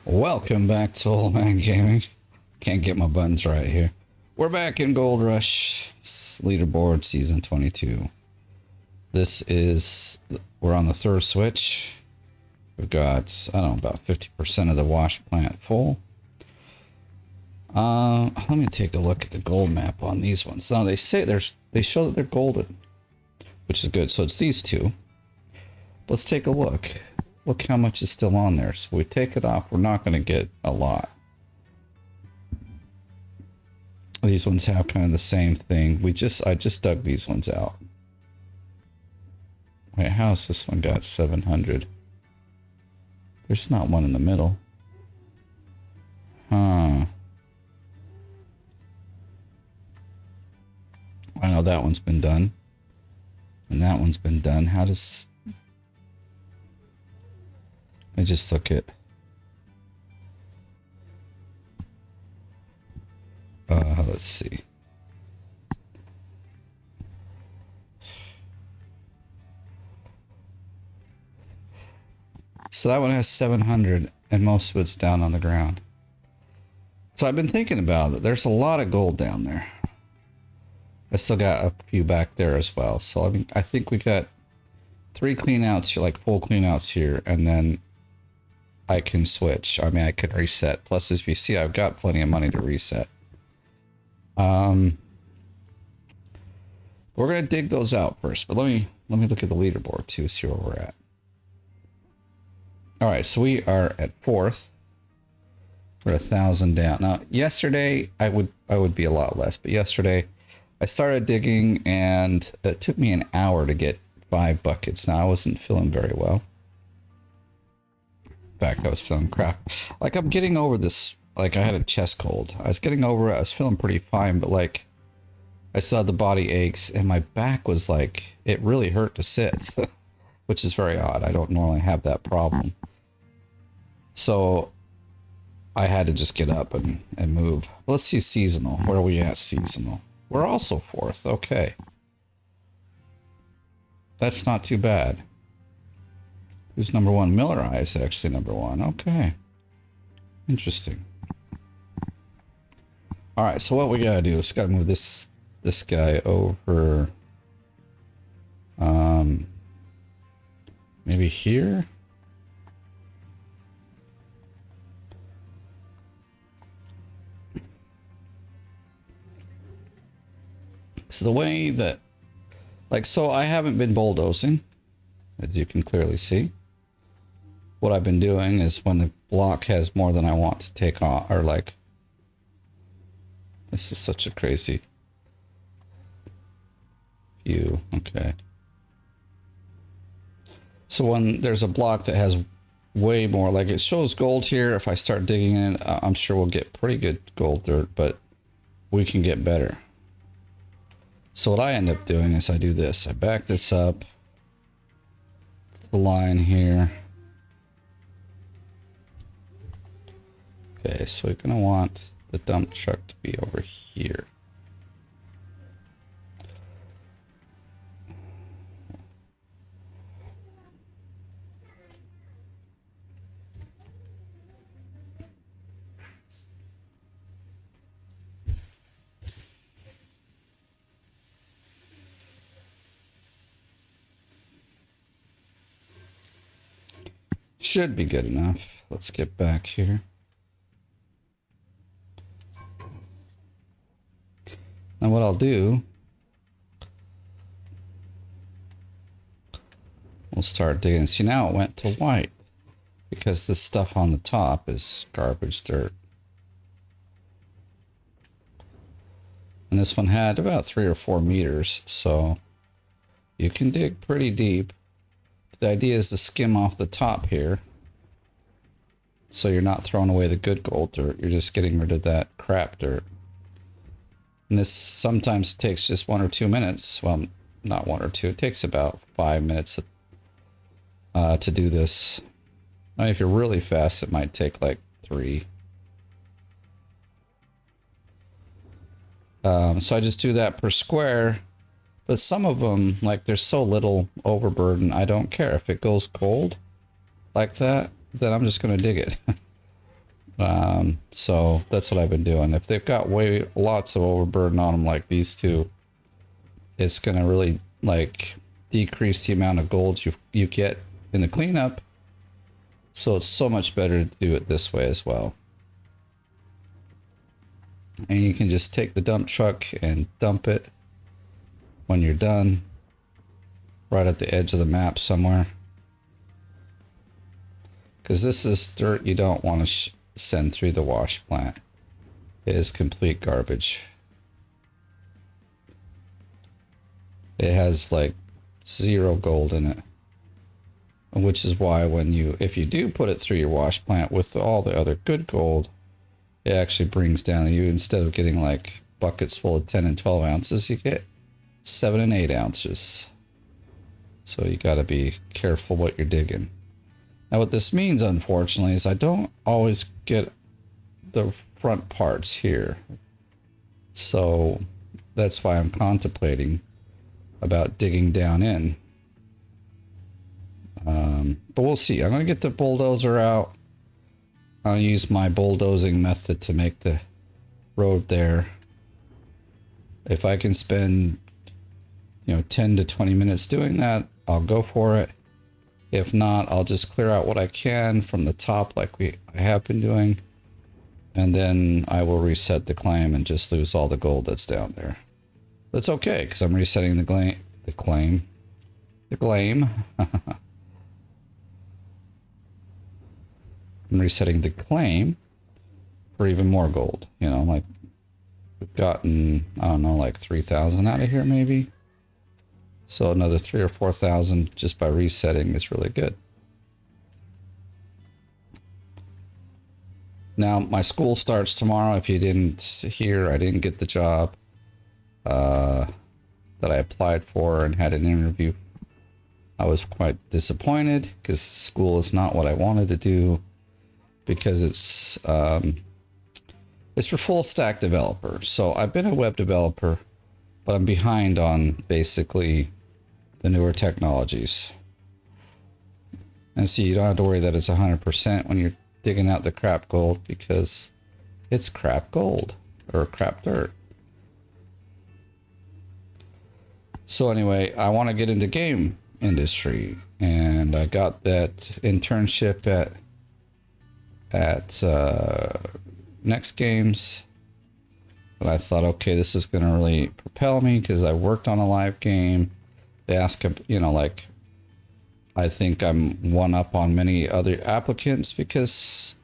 Welcome back to Oldman Gaming. Can't get my buttons right here. We're back in Gold Rush leaderboard season 22. We're on the third switch. We've got, I don't know, about 50% of the wash plant full. Let me take a look at the gold map on these ones. Now they say they show that they're golden, which is good. So it's these two. Let's take a look. Look how much is still on there. So we take it off, we're not going to get a lot. These ones have kind of the same thing. I just dug these ones out. Wait, how's this one got 700? There's not one in the middle. Huh. I know that one's been done. And that one's been done. How does... I just look at... let's see. So that one has 700 and most of it's down on the ground. So I've been thinking about it. There's a lot of gold down there. I still got a few back there as well. So I mean, I think we got 3 cleanouts here, like full cleanouts here, and then I can switch. I mean, I can reset. Plus, as you see, I've got plenty of money to reset. We're gonna dig those out first, but let me look at the leaderboard too, see where we're at. All right, so we are at 4th. We're 1,000 down. Now, yesterday I would be a lot less, but yesterday I started digging and it took me an hour to get 5 buckets. Now I wasn't feeling very well. In fact, I was feeling crap. Like I'm getting over this. Like I had a chest cold. I was getting over it. I was feeling pretty fine, but like I still had the body aches and my back was like, it really hurt to sit, which is very odd. I don't normally have that problem. So I had to just get up and move. Let's see seasonal. Where are we at seasonal? We're also 4th. Okay. That's not too bad. Who's number 1? Miller Eye is actually number 1. Okay. Interesting. All right, so what we gotta do is gotta move this guy over. Maybe here. So the way that, like, so I haven't been bulldozing, as you can clearly see. What I've been doing is when the block has more than I want to take off, or like, this is such a crazy view. Okay. So when there's a block that has way more, like it shows gold here, if I start digging in, I'm sure we'll get pretty good gold dirt, but we can get better. So what I end up doing is I do this. I back this up to the line here. Okay, so we're going to want the dump truck to be over here. Should be good enough. Let's get back here. Now what I'll do, we'll start digging. See, now it went to white because this stuff on the top is garbage dirt. And this one had about 3 or 4 meters, so you can dig pretty deep. The idea is to skim off the top here, so you're not throwing away the good gold dirt, you're just getting rid of that crap dirt. And this sometimes takes just 1 or 2 minutes. Well, not 1 or 2, it takes about 5 minutes to do this. I mean, if you're really fast, it might take like 3. So I just do that per square. But some of them, like, there's so little overburden, I don't care. If it goes cold like that, then I'm just going to dig it. So that's what I've been doing. If they've got lots of overburden on them like these two, it's going to really like decrease the amount of gold you get in the cleanup. So it's so much better to do it this way as well. And you can just take the dump truck and dump it when you're done, right at the edge of the map somewhere. Because this is dirt you don't want to send through the wash plant. It is complete garbage. It has like 0 gold in it. Which is why if you do put it through your wash plant with all the other good gold, it actually brings down, you instead of getting like buckets full of 10 and 12 ounces, you get 7 and 8 ounces. So you got to be careful what you're digging. Now what this means, unfortunately, is I don't always get the front parts here. So that's why I'm contemplating about digging down in. But we'll see. I'm going to get the bulldozer out. I'll use my bulldozing method to make the road there. If I can spend, 10 to 20 minutes doing that, I'll go for it. If not, I'll just clear out what I can from the top like I have been doing. And then I will reset the claim and just lose all the gold that's down there. That's okay, because I'm resetting the claim. I'm resetting the claim for even more gold. Like we've gotten, I don't know, like 3,000 out of here maybe. So another 3,000 or 4,000 just by resetting is really good. Now my school starts tomorrow. If you didn't hear, I didn't get the job that I applied for and had an interview. I was quite disappointed because school is not what I wanted to do, because it's for full stack developer. So I've been a web developer, but I'm behind on basically the newer technologies. And see, you don't have to worry that it's 100% when you're digging out the crap gold, because it's crap gold or crap dirt. So anyway, I want to get into game industry, and I got that internship at Next Games, and I thought, okay, this is going to really propel me because I worked on a live game. They ask, like, I think I'm one up on many other applicants because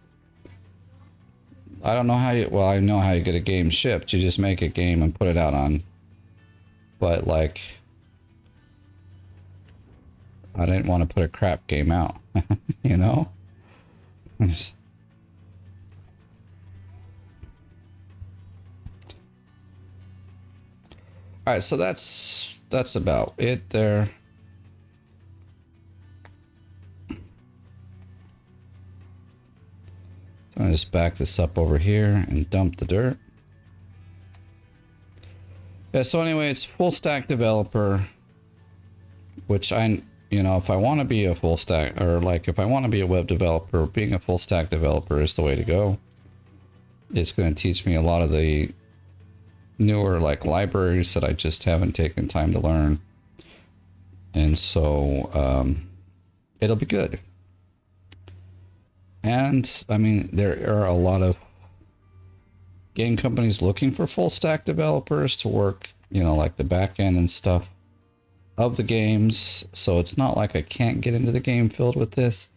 I don't know how I know how you get a game shipped. You just make a game and put it out on, but like, I didn't want to put a crap game out, All right, so that's about it there. I'm gonna just back this up over here and dump the dirt. Yeah, so anyway, it's full stack developer, which if I want to be a full stack, or like if I want to be a web developer, being a full stack developer is the way to go. It's going to teach me a lot of the newer like libraries that I just haven't taken time to learn. And so it'll be good. And I mean, there are a lot of game companies looking for full stack developers to work, like the back end and stuff of the games. So it's not like I can't get into the game field with this.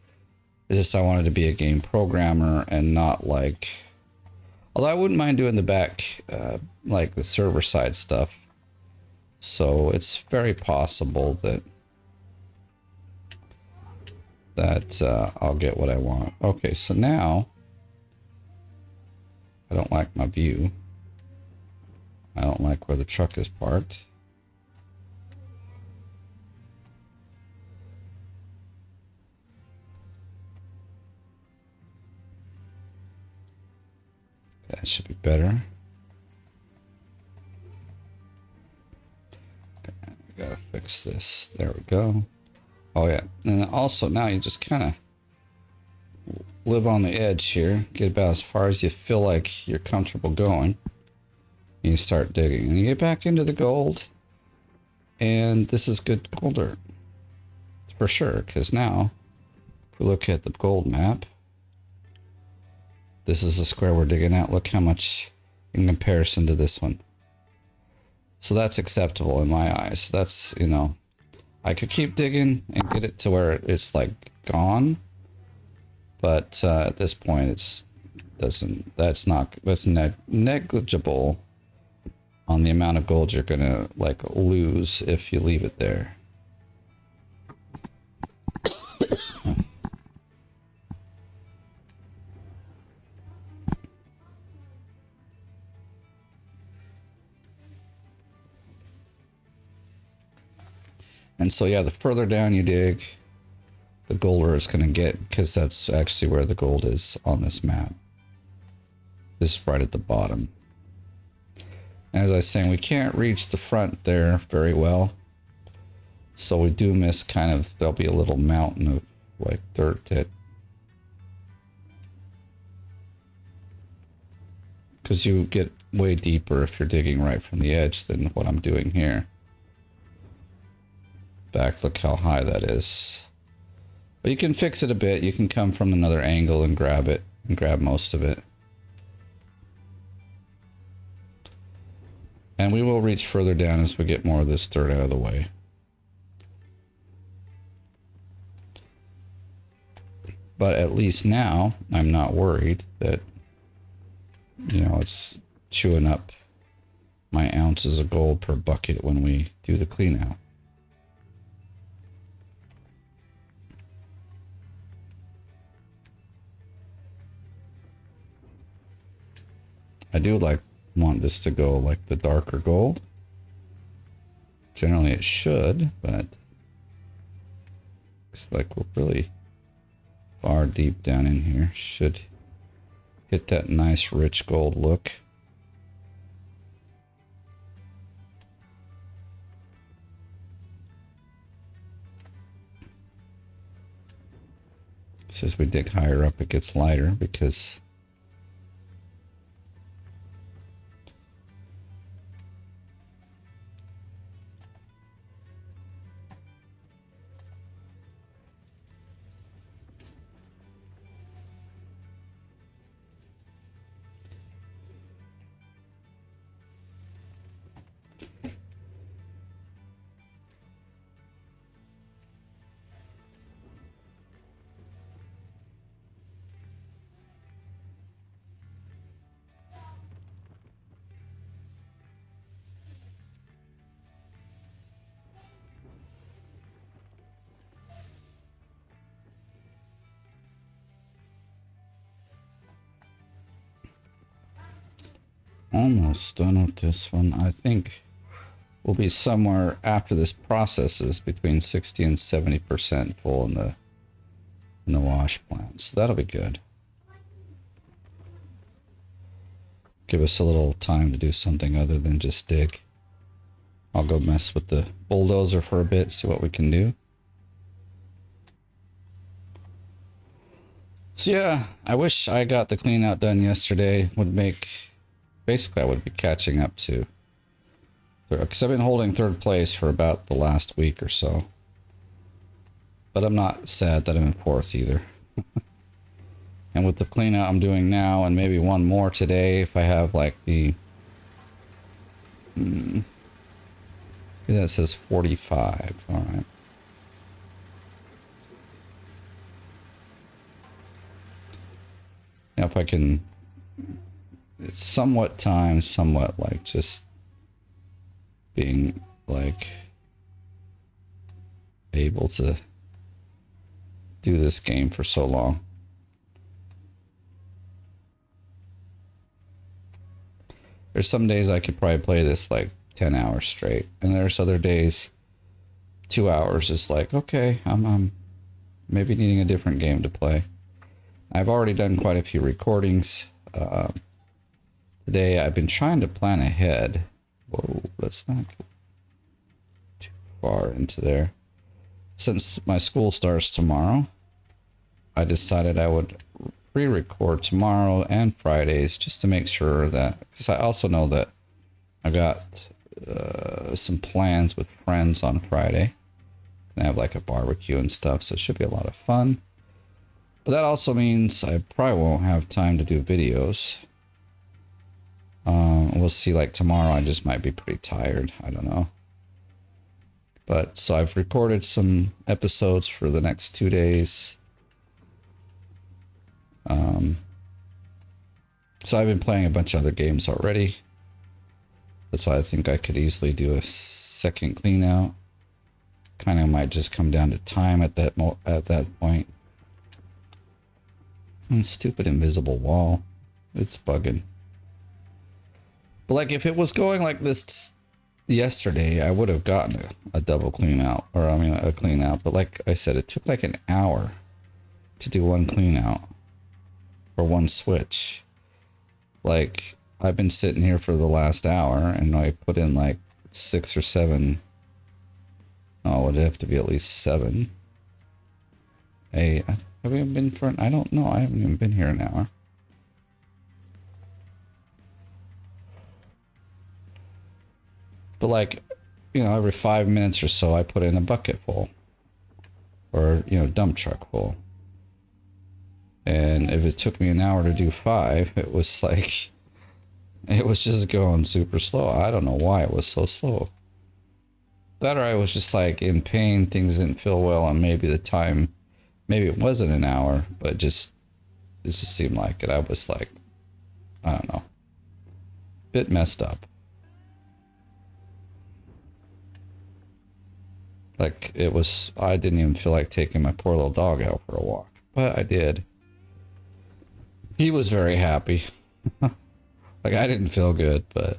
It's just I wanted to be a game programmer and not like, although I wouldn't mind doing the back, like the server side stuff. So it's very possible that I'll get what I want. Okay, so now I don't like my view. I don't like where the truck is parked. That should be better. Okay, I gotta fix this. There we go. Oh yeah, and also now you just kind of live on the edge here. Get about as far as you feel like you're comfortable going. And you start digging. And you get back into the gold. And this is good gold dirt. For sure. Because now, if we look at the gold map, this is the square we're digging at. Look how much in comparison to this one. So that's acceptable in my eyes. That's, you know, I could keep digging and get it to where it's like gone. But at this point, that's negligible on the amount of gold you're gonna like lose if you leave it there. And so yeah, the further down you dig, the golder is going to get, because that's actually where the gold is on this map. It's right at the bottom. As I was saying, we can't reach the front there very well. So we do miss kind of, there'll be a little mountain of like dirt that, because you get way deeper if you're digging right from the edge than what I'm doing here. Back, look how high that is. But you can fix it a bit. You can come from another angle and grab it, and grab most of it. And we will reach further down as we get more of this dirt out of the way. But at least now, I'm not worried that, you know, it's chewing up my ounces of gold per bucket when we do the clean out. I do want this to go like the darker gold. Generally it should, but it's like we're really far deep down in here. Should hit that nice rich gold look. So as we dig higher up, it gets lighter because almost done with this one. I think we'll be somewhere after this processes between 60 and 70% full in the wash plant. So that'll be good. Give us a little time to do something other than just dig. I'll go mess with the bulldozer for a bit, see what we can do. So yeah, I wish I got the clean out done yesterday. Would make, basically I would be catching up to, because I've been holding third place for about the last week or so. But I'm not sad that I'm in fourth either. And with the clean out I'm doing now, and maybe one more today, if I have like the... that says 45, alright. Now if I can... It's somewhat time, somewhat like just being like able to do this game for so long. There's some days I could probably play this like 10 hours straight, and there's other days 2 hours is like, okay, I'm maybe needing a different game to play. I've already done quite a few recordings. Today I've been trying to plan ahead. Whoa, let's not get too far into there. Since my school starts tomorrow, I decided I would pre-record tomorrow and Fridays just to make sure that, because I also know that I've got some plans with friends on Friday. And have like a barbecue and stuff, so it should be a lot of fun. But that also means I probably won't have time to do videos. We'll see, like tomorrow I just might be pretty tired. I don't know. But so I've recorded some episodes for the next 2 days. So I've been playing a bunch of other games already. That's why I think I could easily do a second clean out. Kind of might just come down to time at that point. And stupid invisible wall. It's bugging. But like if it was going like this yesterday, I would have gotten a double clean out. Or I mean a clean out. But like I said, it took like an hour to do one clean out. Or one switch. Like I've been sitting here for the last hour and I put in like 6 or 7. Oh, it would have to be at least 7. Hey, have we been for I don't know. I haven't even been here an hour. But like, you know, every 5 minutes or so, I put in a bucket full. Or, you know, dump truck full. And if it took me an hour to do 5, it was like, it was just going super slow. I don't know why it was so slow. That or I was just like in pain, things didn't feel well, and maybe the time, maybe it wasn't an hour, but it just seemed like it. I was like, I don't know, bit messed up. Like it was, I didn't even feel like taking my poor little dog out for a walk, but I did. He was very happy. Like I didn't feel good, but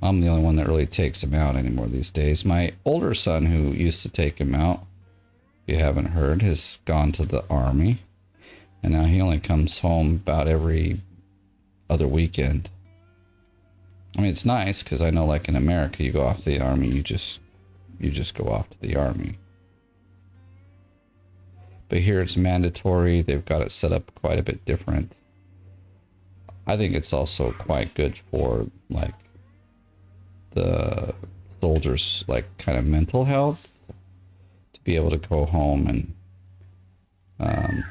I'm the only one that really takes him out anymore these days. My older son, who used to take him out, if you haven't heard, has gone to the army. And now he only comes home about every other weekend. I mean, it's nice because I know like in America, you go off to the army, you just go off to the army. But here it's mandatory. They've got it set up quite a bit different. I think it's also quite good for like the soldiers, like kind of mental health, to be able to go home and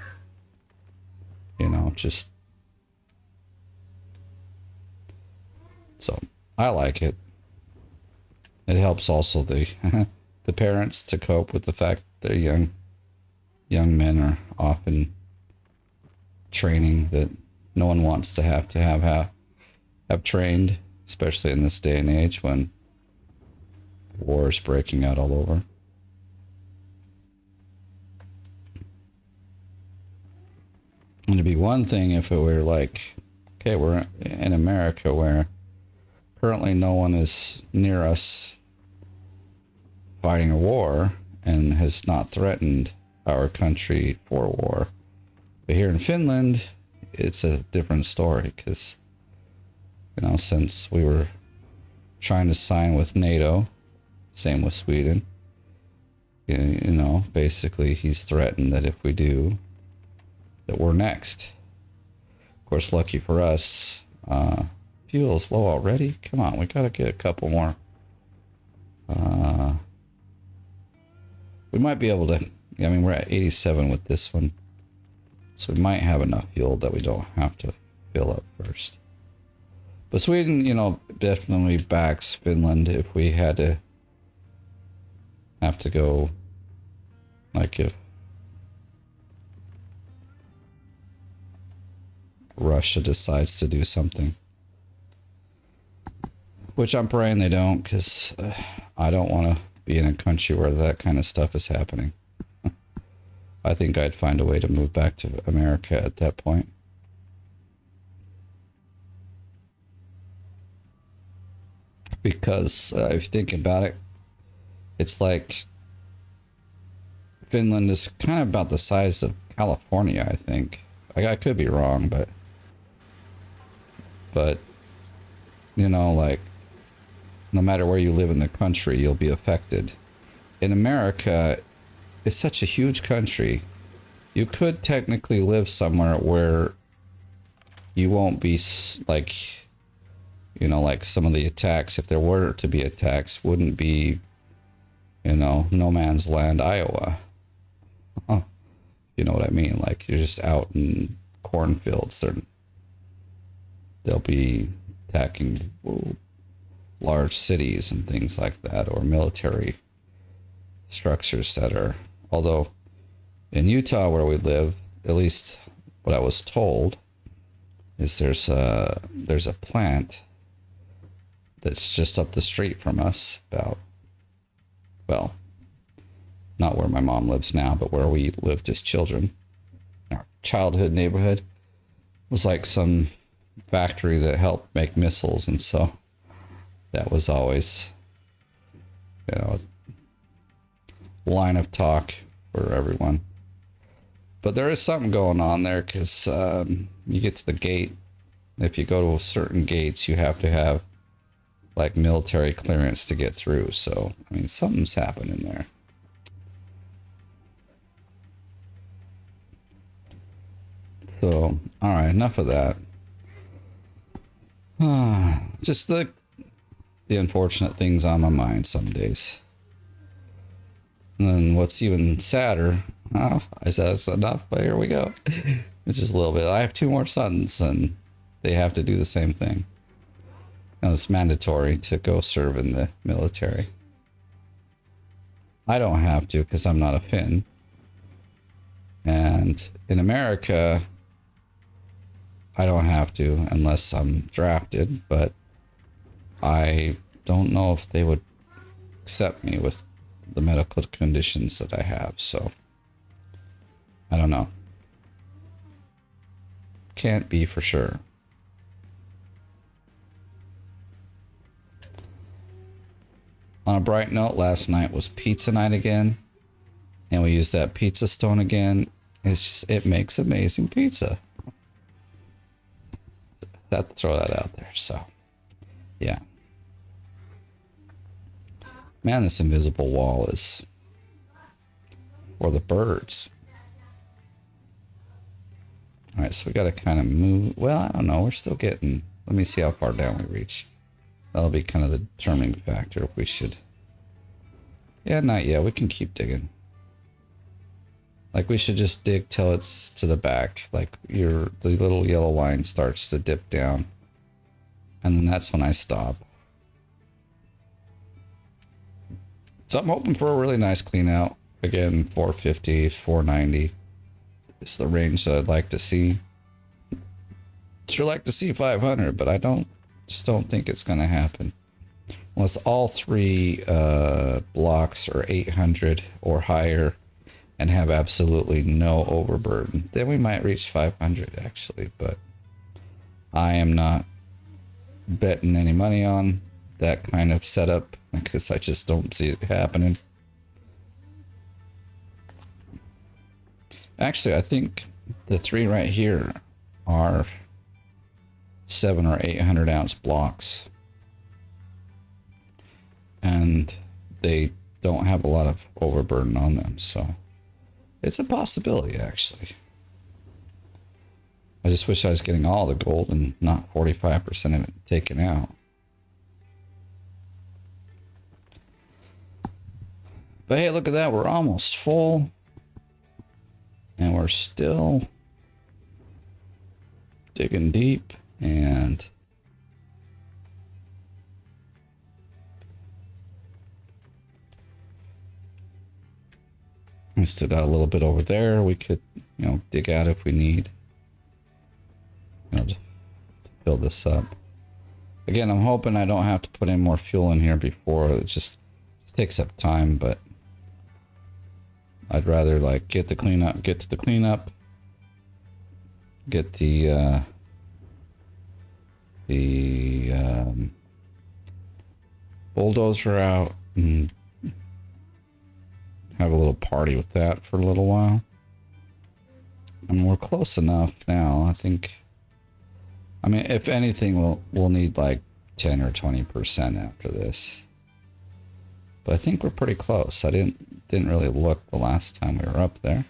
you know, just so I like it. It helps also the the parents to cope with the fact that their young men are often training that no one wants to have trained, especially in this day and age when war is breaking out all over. And it'd be one thing if it were like, okay, we're in America where currently no one is near us fighting a war and has not threatened our country for war. But here in Finland, it's a different story because, you know, since we were trying to sign with NATO, same with Sweden, you know, basically he's threatened that if we do, that we're next. Of course, lucky for us, fuel's low already. Come on, we gotta get a couple more. We might be able to, I mean, we're at 87 with this one. So we might have enough fuel that we don't have to fill up first. But Sweden, you know, definitely backs Finland if we had to have to go, like if Russia decides to do something. Which I'm praying they don't, because I don't want to be in a country where that kind of stuff is happening. I think I'd find a way to move back to America at that point. Because if you think about it, it's like Finland is kind of about the size of California, I think. I could be wrong, but you know, like no matter where you live in the country, you'll be affected. In America, it's such a huge country You could technically live somewhere where you won't be like, you know, like some of the attacks, if there were to be attacks, wouldn't be, you know, no man's land, Iowa. Huh. You know what I mean? Like you're just out in cornfields. They'll be attacking large cities and things like that, or military structures that are, although in Utah where we live, at least what I was told is there's a plant that's just up the street from us, about, well, not where my mom lives now, but where we lived as children. Our childhood neighborhood was like some factory that helped make missiles, and so that was always, you know, line of talk for everyone. But there is something going on there, because you get to the gate. If you go to certain gates, you have to have like military clearance to get through. So, I mean, something's happening there. So, all right, enough of that. Just the unfortunate things on my mind some days. And then what's even sadder, I said that's enough, but here we go. It's just a little bit. I have 2 more sons, and they have to do the same thing. Now, it's mandatory to go serve in the military. I don't have to because I'm not a Finn. And in America, I don't have to unless I'm drafted, but I don't know if they would accept me with the medical conditions that I have, so I don't know. Can't be for sure. On a bright note, last night was pizza night again, and we used that pizza stone again. It's just, it makes amazing pizza. Throw that out there. So, yeah. Man, this invisible wall is for the birds. All right, so we got to kind of move. Well, I don't know. We're still getting. Let me see how far down we reach. That'll be kind of the determining factor if we should. Yeah, not yet. We can keep digging. Like we should just dig till it's to the back. Like the little yellow line starts to dip down. And then that's when I stop. So I'm hoping for a really nice clean out. Again, 450, 490. It's the range that I'd like to see. Sure like to see 500, but I just don't think it's going to happen. Unless all 3 blocks are 800 or higher and have absolutely no overburden. Then we might reach 500 actually, but I am not betting any money on that kind of setup because I just don't see it happening. Actually, I think the 3 right here are 700 or 800 ounce blocks, and they don't have a lot of overburden on them, so it's a possibility actually. I just wish I was getting all the gold and not 45% of it taken out. But hey, look at that, we're almost full. And we're still digging deep, and we still got a little bit over there. We could, you know, dig out if we need, you know, to fill this up. Again, I'm hoping I don't have to put in more fuel in here before. It just takes up time, but I'd rather like get to the cleanup, get the bulldozer out and have a little party with that for a little while. I mean, we're close enough now. I think, I mean, if anything, we'll need like 10 or 20% after this. But I think we're pretty close. I didn't really look the last time we were up there.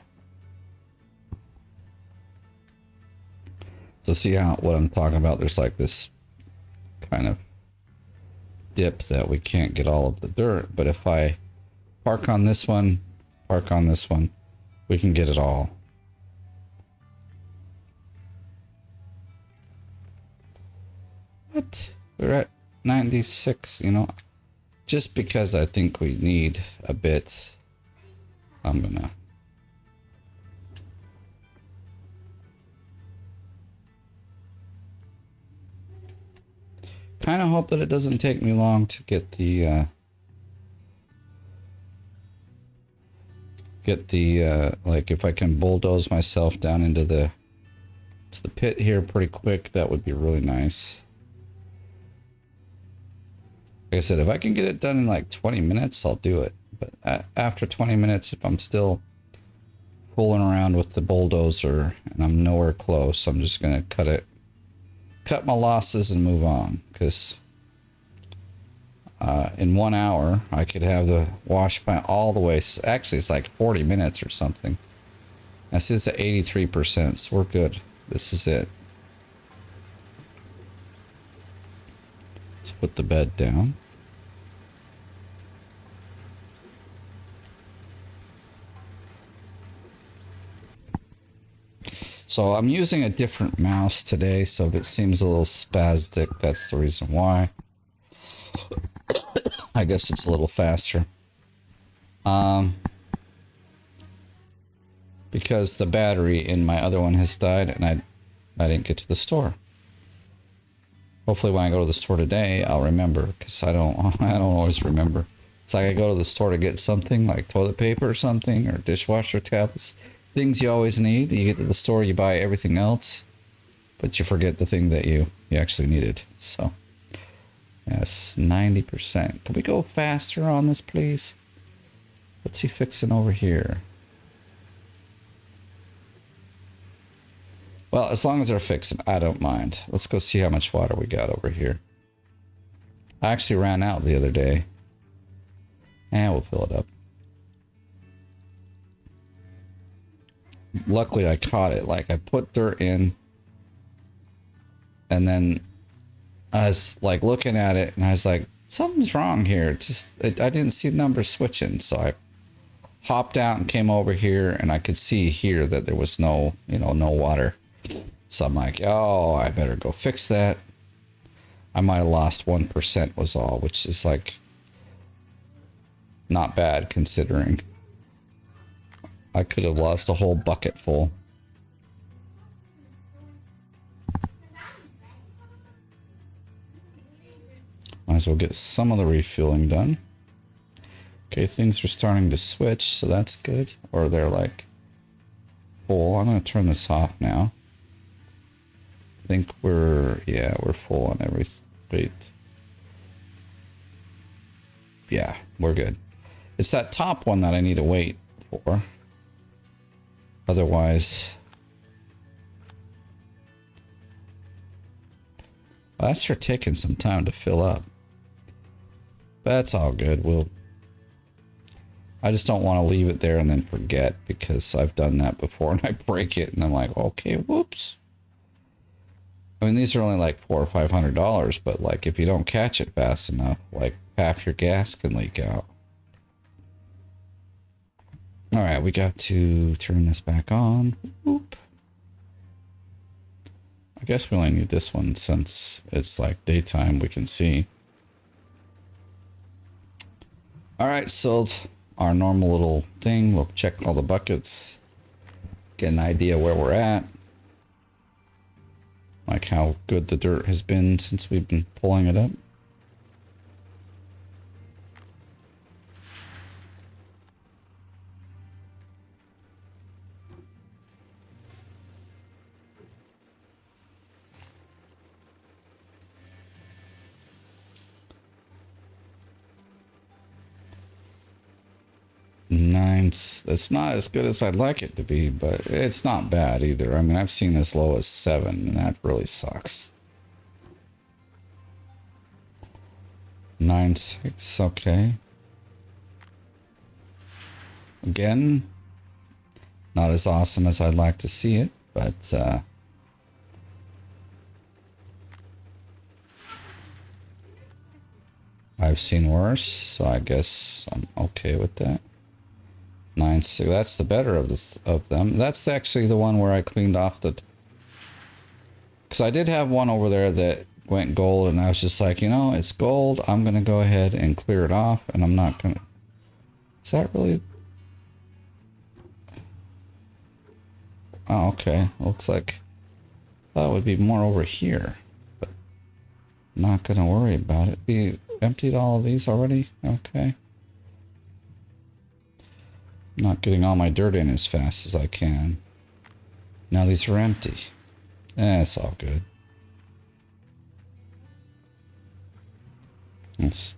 So see how what I'm talking about? There's like this kind of dip that we can't get all of the dirt, but if I park on this one, we can get it all. What? We're at 96, you know? Just because I think we need a bit, I'm gonna... kind of hope that it doesn't take me long to get the like if I can bulldoze myself down into the pit here pretty quick, that would be really nice. Like I said, if I can get it done in like 20 minutes, I'll do it. But after 20 minutes, if I'm still fooling around with the bulldozer and I'm nowhere close, I'm just gonna cut my losses and move on, because in 1 hour I could have the wash plant all the way. Actually, it's like 40 minutes or something. This is at 83%, so we're good. This is it. Let's put the bed down. So I'm using a different mouse today, so if it seems a little spastic, that's the reason why. I guess it's a little faster. Because the battery in my other one has died and I didn't get to the store. Hopefully when I go to the store today, I'll remember, because I don't always remember. It's like I go to the store to get something like toilet paper or something, or dishwasher tablets. Things you always need. You get to the store, you buy everything else, but you forget the thing that you actually needed. So, yes, 90%. Can we go faster on this, please? What's he fixing over here? Well, as long as they're fixing, I don't mind. Let's go see how much water we got over here. I actually ran out the other day. And we'll fill it up. Luckily, I caught it. Like, I put dirt in, and then I was like looking at it, and I was like, something's wrong here. I didn't see the numbers switching, so I hopped out and came over here, and I could see here that there was no water. So I'm like, oh, I better go fix that. I might have lost 1% was all, which is like not bad considering. I could have lost a whole bucket full. Might as well get some of the refueling done. Okay, things are starting to switch, so that's good. Or they're like full. I'm going to turn this off now. I think we're full on everything. Wait. Yeah, we're good. It's that top one that I need to wait for. Otherwise, well, that's for taking some time to fill up. But that's all good. I just don't want to leave it there and then forget, because I've done that before and I break it and I'm like, okay, whoops. I mean, these are only like $400 or $500, but like if you don't catch it fast enough, like half your gas can leak out. All right, we got to turn this back on. Whoop. I guess we only need this one since it's like daytime, we can see. All right, so our normal little thing, we'll check all the buckets, get an idea where we're at, like how good the dirt has been since we've been pulling it up. It's not as good as I'd like it to be, but it's not bad either. I mean, I've seen as low as 7, and that really sucks. 9.6, okay. Again, not as awesome as I'd like to see it, but I've seen worse, so I guess I'm okay with that. 9.6. That's the better of them. That's actually the one where I cleaned off the. Because I did have one over there that went gold, and I was just like, you know, it's gold. I'm gonna go ahead and clear it off, and I'm not gonna. Is that really? Oh, okay. Looks like that would be more over here, but not gonna worry about it. We emptied all of these already. Okay. Not getting all my dirt in as fast as I can. Now these are empty. It's all good. Oops.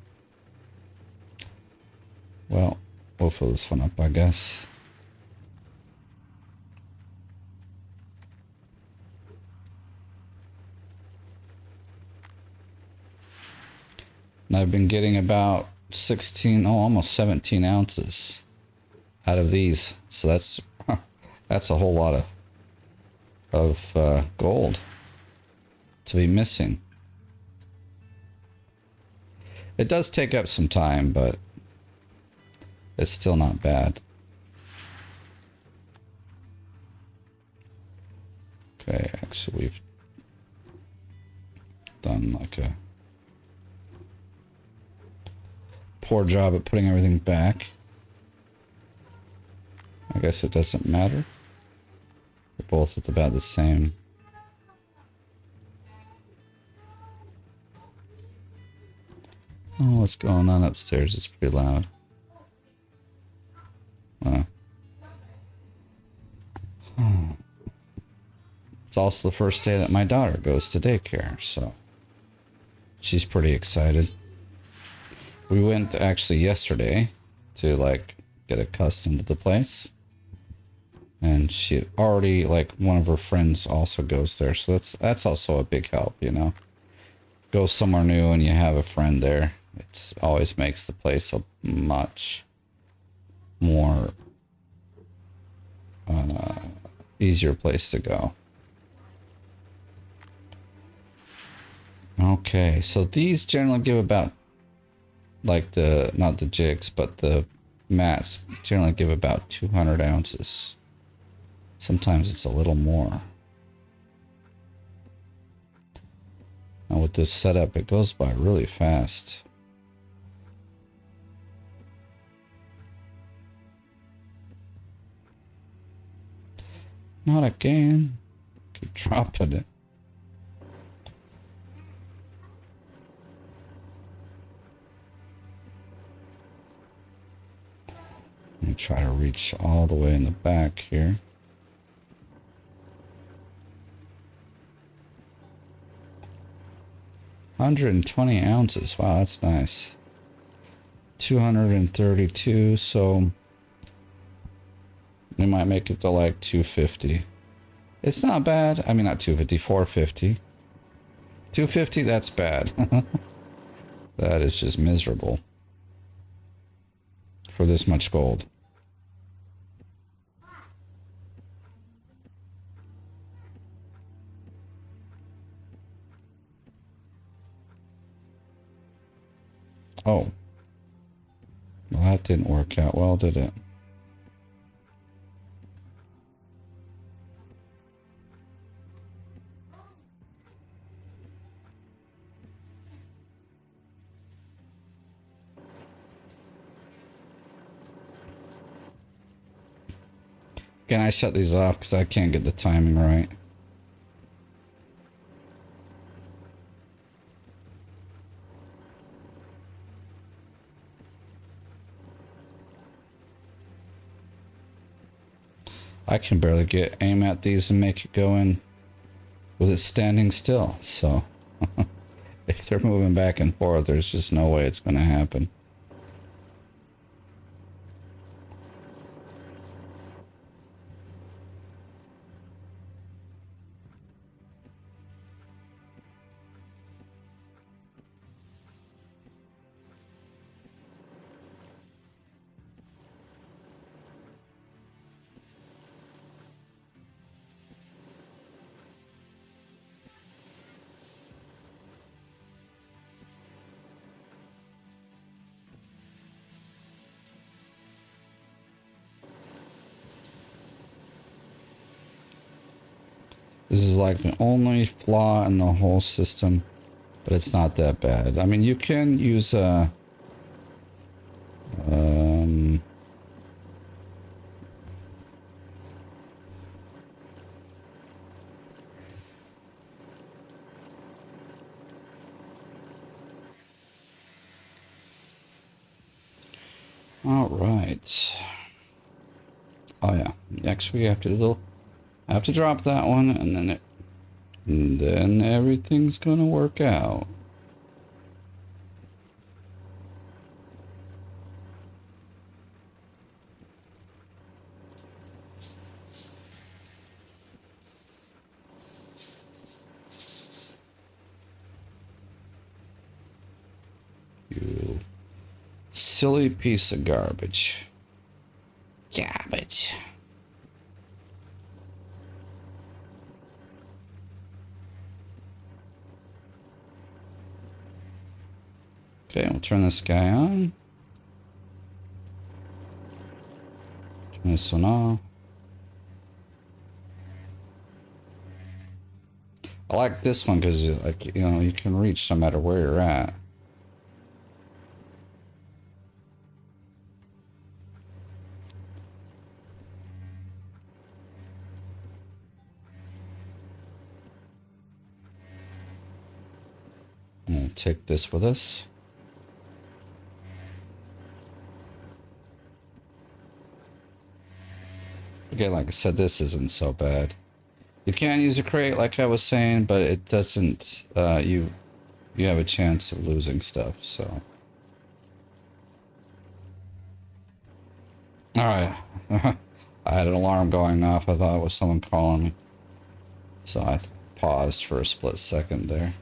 Well, we'll fill this one up, I guess. And I've been getting about 16, almost 17 ounces out of these. So that's a whole lot of gold to be missing. It does take up some time, but it's still not bad. Okay, actually we've done like a poor job at putting everything back. I guess it doesn't matter. They're both at about the same. Oh, what's going on upstairs? It's pretty loud. It's also the first day that my daughter goes to daycare, so she's pretty excited. We went actually yesterday to like get accustomed to the place. And she already, like, one of her friends also goes there, so that's also a big help, you know. Go somewhere new and you have a friend there. It always makes the place a much more easier place to go. Okay, so these generally give about, like not the jigs, but the mats generally give about 200 ounces. Sometimes it's a little more. Now with this setup, it goes by really fast. Not again. Keep dropping it. Let me try to reach all the way in the back here. $120 ounces. Wow, that's nice. 232, so we might make it to like 250. It's not bad. I mean, not 250, 450. 250, that's bad. That is just miserable for this much gold. Oh. Well, that didn't work out well, did it? Can I shut these off because I can't get the timing right? I can barely get aim at these and make it go in with it standing still. So if they're moving back and forth, there's just no way it's going to happen. This is like the only flaw in the whole system, but it's not that bad. I mean, you can use a... all right. Oh yeah. Next we have to drop that one, and then everything's gonna work out. You silly piece of garbage. Garbage. Okay, we'll turn this guy on. Turn this one off. I like this one because, like, you know, you can reach no matter where you're at. We'll take this with us. Again, like I said, this isn't so bad. You can use a crate, like I was saying, but it doesn't. You have a chance of losing stuff. So, all right. I had an alarm going off. I thought it was someone calling me, so I paused for a split second there.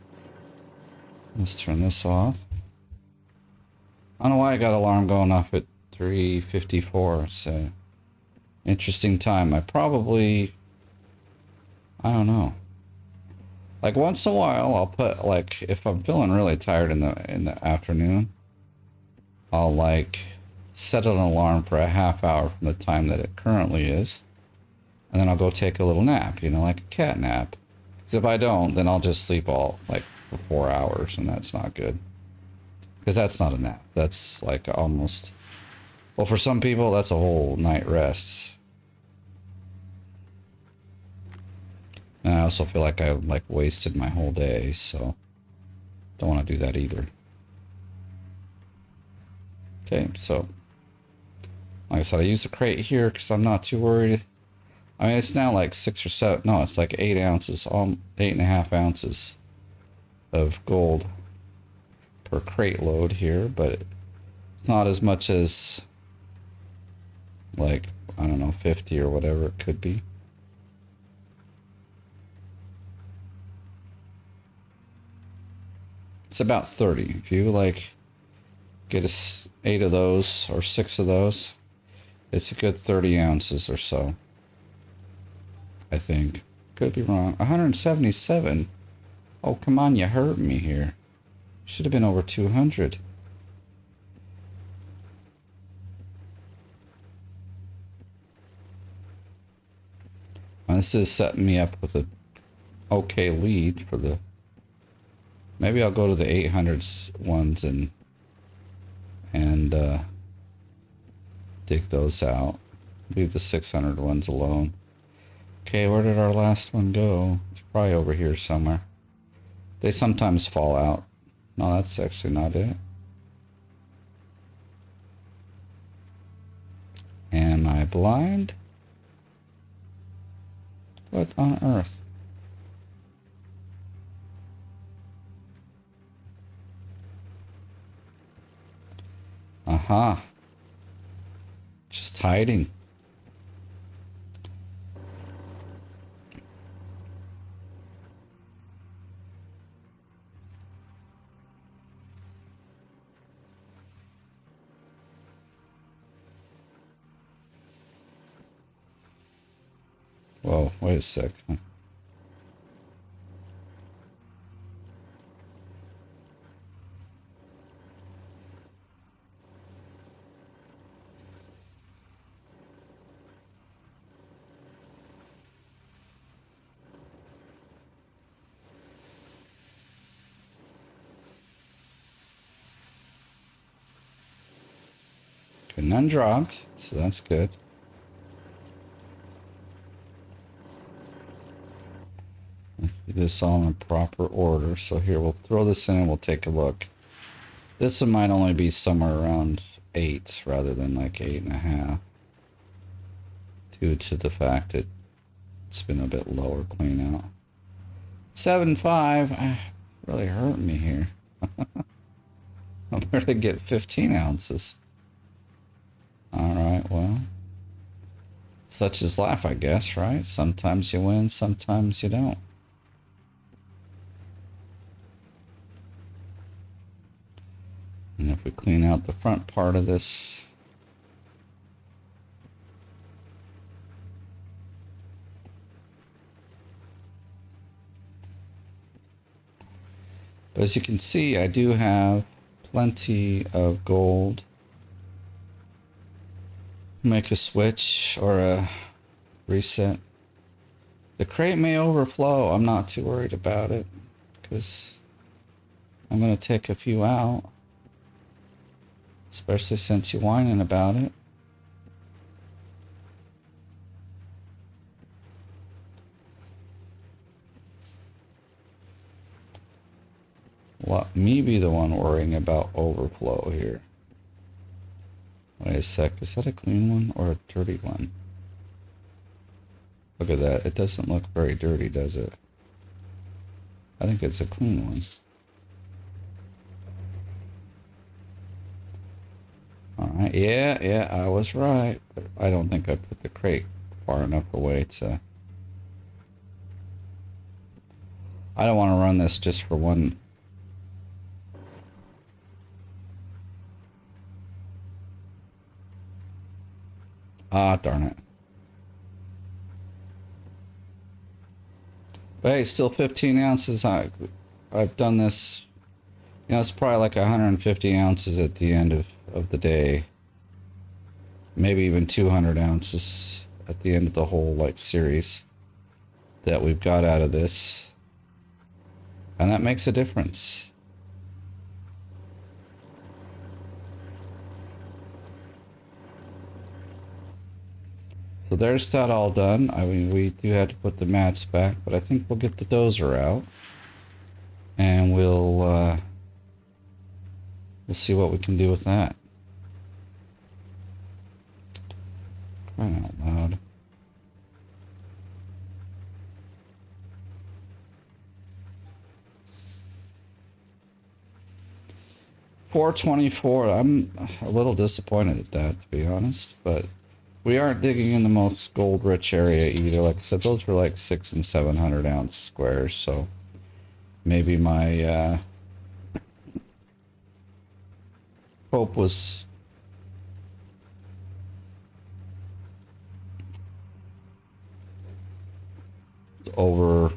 Let's turn this off. I don't know why I got alarm going off at 3:54. It's an interesting time. I don't know. Like once in a while, I'll put, like, if I'm feeling really tired in the afternoon, I'll like set an alarm for a half hour from the time that it currently is, and then I'll go take a little nap, you know, like a cat nap. Because if I don't, then I'll just sleep all like for 4 hours, and that's not good. Because that's not a nap. That's like almost, well, for some people, that's a whole night rest. And I also feel like I like wasted my whole day, so don't want to do that either. Okay, so like I said, I use the crate here because I'm not too worried. I mean, it's now like 6 or 7. No, it's like 8 ounces, 8.5 ounces of gold per crate load here, but it's not as much as like, I don't know, 50 or whatever it could be. It's about 30. If you like get 8 of those or 6 of those, it's a good 30 ounces or so. I think. Could be wrong. 177. Oh, come on, you hurt me here. Should have been over 200. Well, this is setting me up with a okay lead for the... Maybe I'll go to the 800 ones and dig those out. Leave the 600 ones alone. Okay, where did our last one go? It's probably over here somewhere. They sometimes fall out. No, that's actually not it. Am I blind? What on earth? Aha. Just hiding. Whoa, wait a sec. Okay, none dropped, so that's good. Do this all in proper order. So here, we'll throw this in and we'll take a look. This one might only be somewhere around 8 rather than like 8.5. Due to the fact that it's been a bit lower clean out. 7.5, really hurting me here. I'm going to get 15 ounces. Alright, well. Such is life, I guess, right? Sometimes you win, sometimes you don't. And if we clean out the front part of this, but as you can see, I do have plenty of gold. Make a switch or a reset. The crate may overflow. I'm not too worried about it because I'm going to take a few out. Especially since you're whining about it. Let me be the one worrying about overflow here. Wait a sec, is that a clean one or a dirty one? Look at that, it doesn't look very dirty, does it? I think it's a clean one. Alright, yeah, I was right. But I don't think I put the crate far enough away to... I don't want to run this just for one... Ah, darn it. But hey, still 15 ounces. I've done this... You know, it's probably like 150 ounces at the end of the day. Maybe even 200 ounces at the end of the whole, like, series that we've got out of this. And that makes a difference. So there's that all done. I mean, we do have to put the mats back, but I think we'll get the dozer out. And we'll see what we can do with that. Crying out loud. $424. I'm a little disappointed at that, to be honest, but we aren't digging in the most gold-rich area either. Like I said, those were like 600 and 700 ounce squares, so maybe my hope was over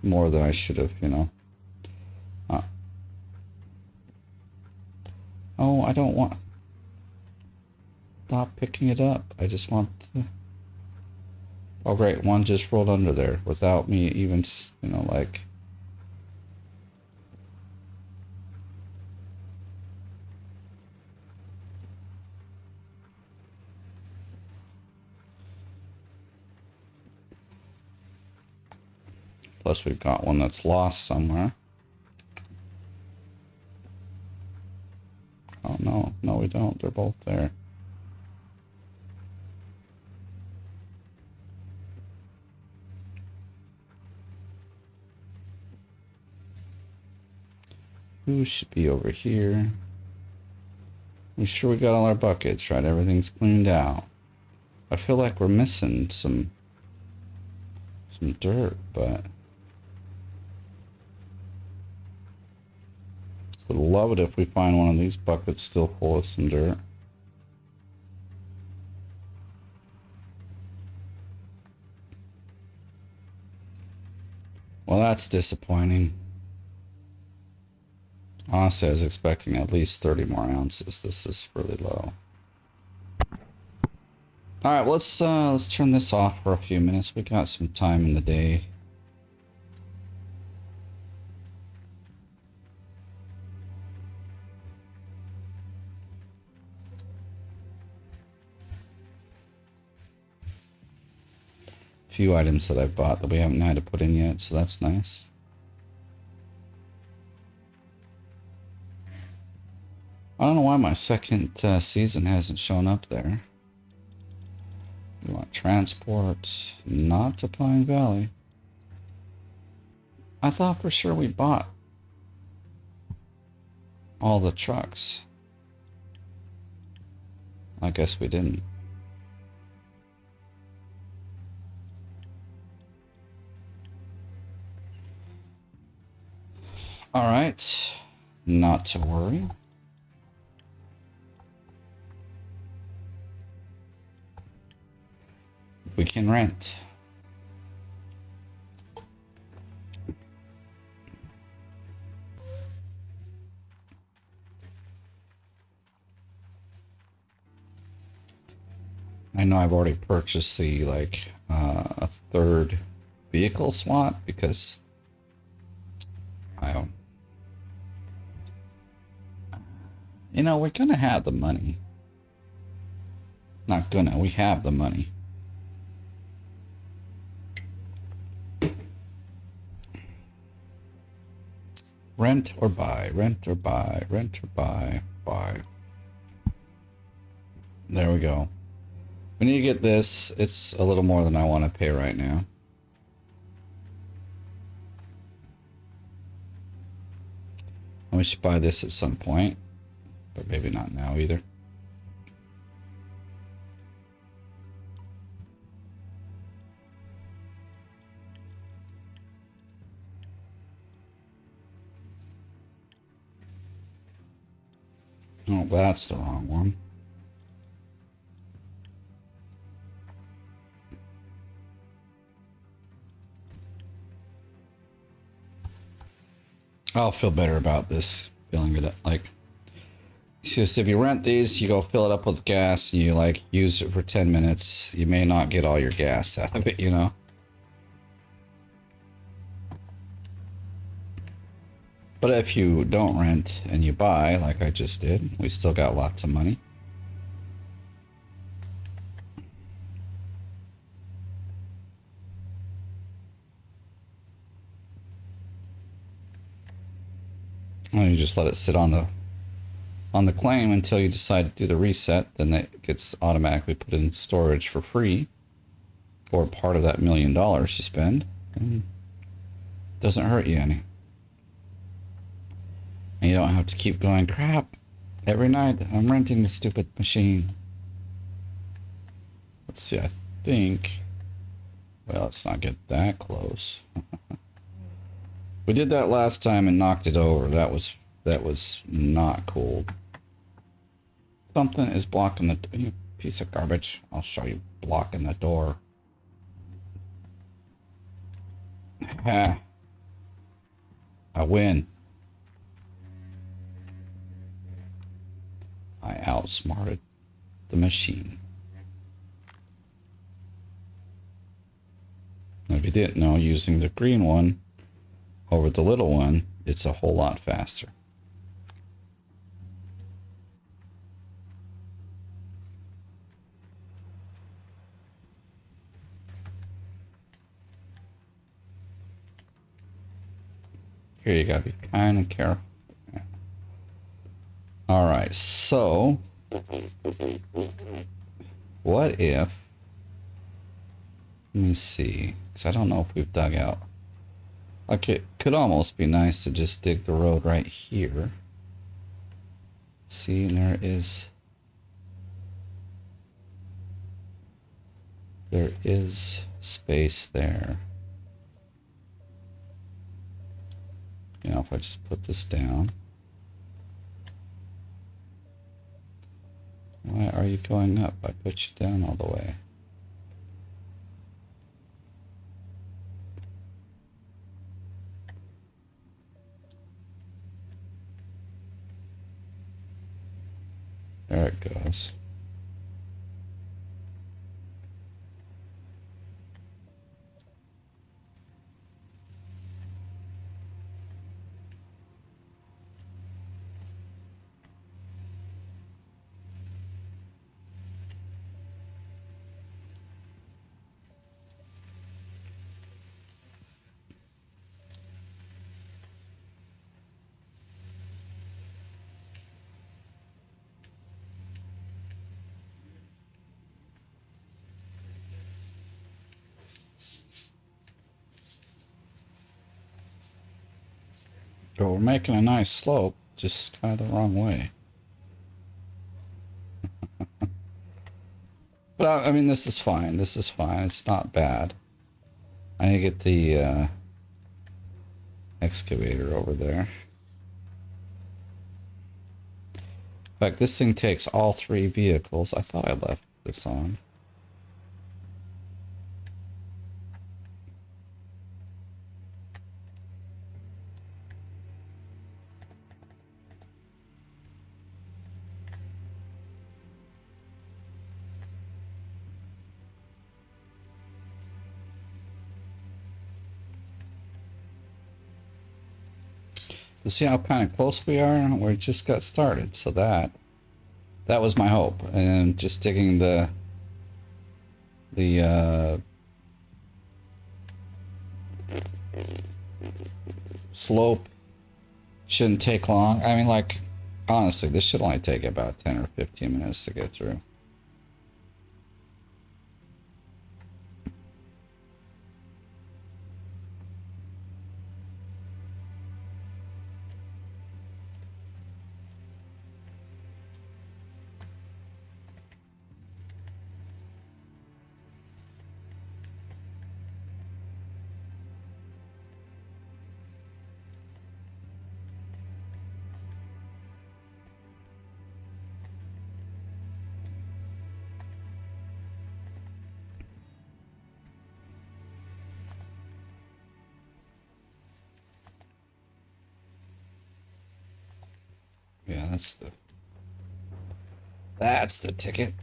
more than I should have, you know. Oh, I don't want... Stop picking it up. I just want to... Oh, great. One just rolled under there without me even, you know, like... Plus, we've got one that's lost somewhere. Oh, no. No, we don't. They're both there. Who should be over here? I'm sure we got all our buckets, right? Everything's cleaned out. I feel like we're missing some dirt, but... Would love it if we find one of these buckets still full of some dirt. Well, that's disappointing. Honestly, I was expecting at least 30 more ounces. This is really low. Alright, well, let's turn this off for a few minutes. We got some time in the day. few items that I've bought that we haven't had to put in yet, so that's nice. I don't know why my second season hasn't shown up there. You want transport, not to Pine Valley. I thought for sure we bought all the trucks. I guess we didn't. All right, not to worry. We can rent. I know I've already purchased the a third vehicle slot because we're gonna have the money. Not gonna, we have the money. Rent or buy, rent or buy, rent or buy, buy. There we go. We need to get this. It's a little more than I want to pay right now. And we should buy this at some point, but maybe not now either. Oh, that's the wrong one. I'll feel better about this. Feeling it like, it's just if you rent these, you go fill it up with gas, and you like use it for 10 minutes. You may not get all your gas out of it, you know. But if you don't rent and you buy, like I just did, we still got lots of money. And you just let it sit on the claim until you decide to do the reset. Then it gets automatically put in storage for free for part of that $1 million you spend. And it doesn't hurt you any. And you don't have to keep going, crap, every night I'm renting this stupid machine. Let's see, I think, well, let's not get that close. We did that last time and knocked it over. That was not cool. Something is blocking the, you piece of garbage. I'll show you blocking the door. Ha. I win. I outsmarted the machine. Now, if you didn't know, using the green one over the little one, it's a whole lot faster. Here you gotta be kind of careful. All right, so what if, let me see, because I don't know if we've dug out. Okay, it could almost be nice to just dig the road right here. See, and there is space there. You know, if I just put this down. Why are you going up? I put you down all the way. There it goes. go. We're making a nice slope, just kind of the wrong way. But I mean, this is fine. This is fine. It's not bad. I need to get the excavator over there. In fact, this thing takes all 3 vehicles. I thought I left this on. You see how kind of close we are? We just got started, so that was my hope. And just digging the slope shouldn't take long. I mean, like, honestly, this should only take about 10 or 15 minutes to get through. Yeah, that's the ticket.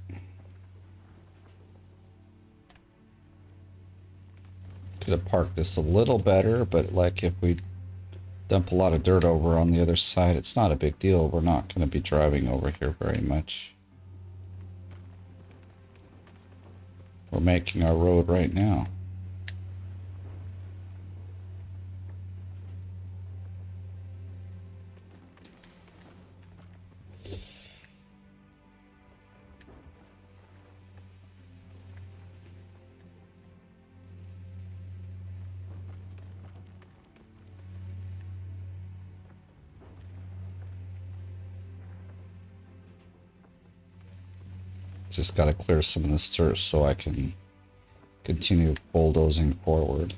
Could have parked this a little better, but like if we dump a lot of dirt over on the other side, it's not a big deal. We're not going to be driving over here very much. We're making our road right now. Just got to clear some of this dirt so I can continue bulldozing forward.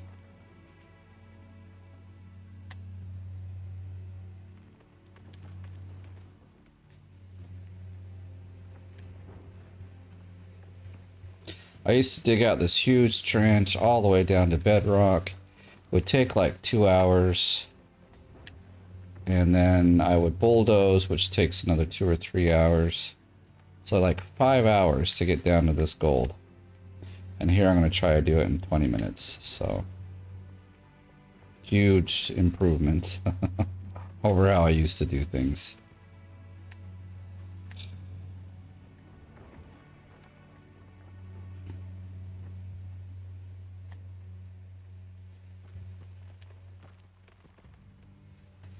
I used to dig out this huge trench all the way down to bedrock. It would take like 2 hours. And then I would bulldoze, which takes another 2 or 3 hours. So like 5 hours to get down to this gold. And here I'm going to try to do it in 20 minutes. So huge improvement over how I used to do things.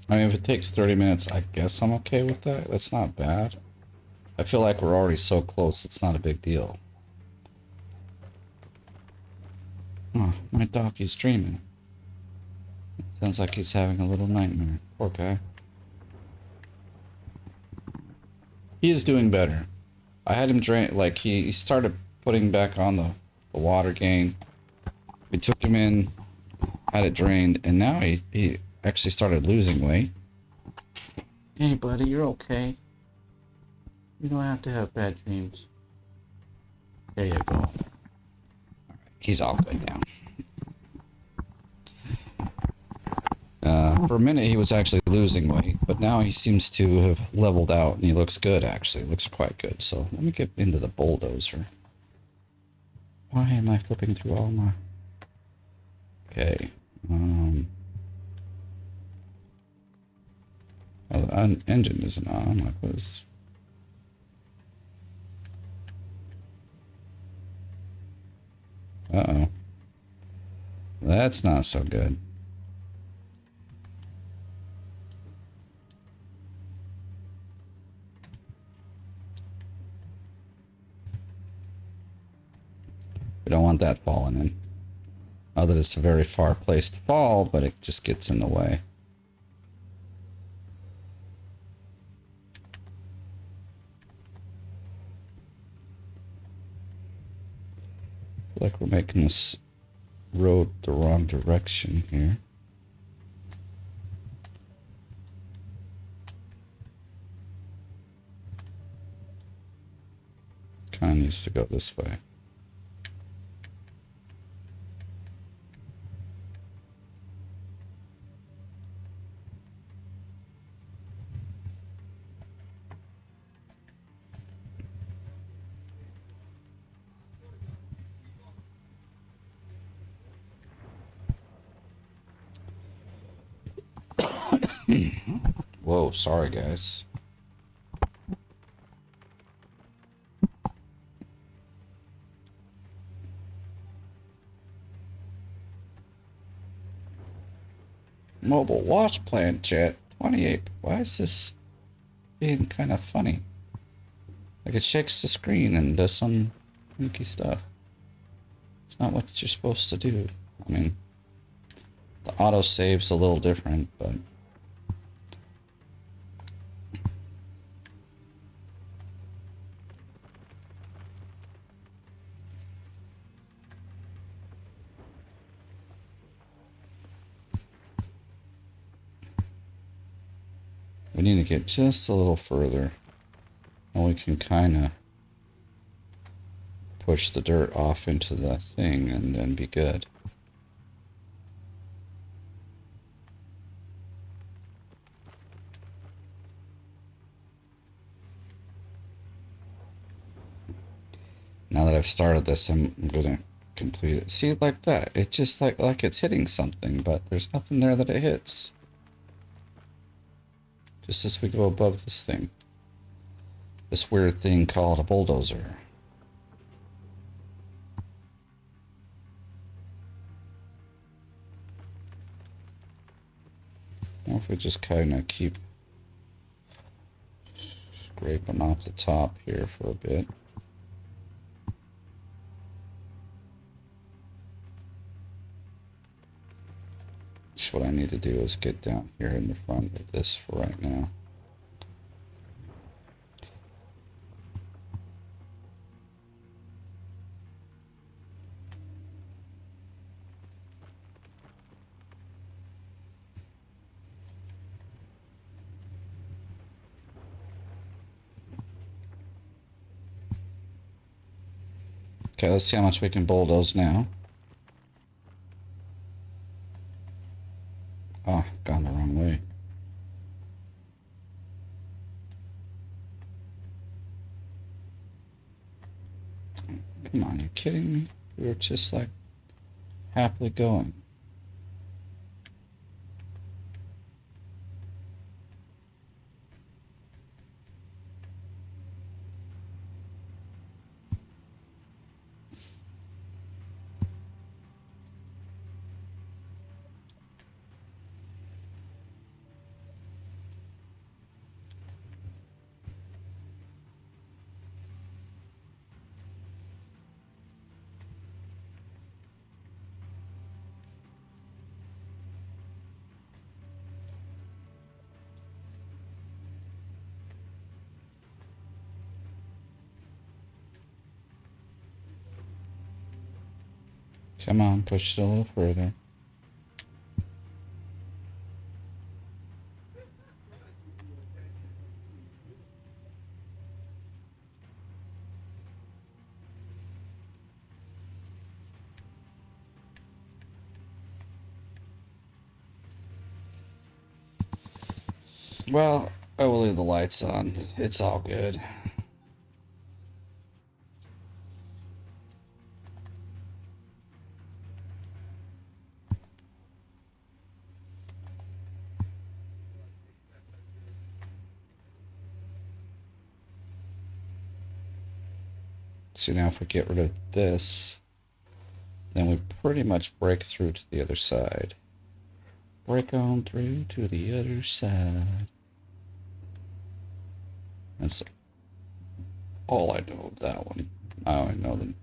I mean, if it takes 30 minutes, I guess I'm okay with that. That's not bad. I feel like we're already so close, it's not a big deal. Oh, my doggy's dreaming. Sounds like he's having a little nightmare. Poor guy. He is doing better. I had him drain, like he started putting back on the water gain. We took him in, had it drained, and now he actually started losing weight. Hey buddy, you're okay. You don't have to have bad dreams. There you go. All right, he's all good now. For a minute he was actually losing weight, but now he seems to have leveled out and he looks good actually. Looks quite good. So let me get into the bulldozer. Why am I flipping through all my... Okay. Oh, the engine isn't on. I'm like, what is... Uh-oh. That's not so good. We don't want that falling in. Not that it's a very far place to fall, but it just gets in the way. Like we're making this road the wrong direction here. Kind of needs to go this way. Whoa, sorry guys. Mobile watch plan chat 28. Why is this being kind of funny? Like it shakes the screen and does some funky stuff. It's not what you're supposed to do. I mean, the autosave's a little different, but we need to get just a little further, and we can kind of push the dirt off into the thing and then be good. Now that I've started this, I'm gonna complete it. See, like that. It just like it's hitting something, but there's nothing there that it hits. Just as we go above this thing. This weird thing called a bulldozer. Or if we just kind of keep scraping off the top here for a bit. Just what I need to do is get down here in the front of this for right now. Okay, let's see how much we can bulldoze now. Oh, gone the wrong way. Come on, you kidding me? We were just like happily going. Come on, push it a little further. Well, I will leave the lights on. It's all good. So now if we get rid of this, then we pretty much break through to the other side. Break on through to the other side. That's all I know of that one. I only know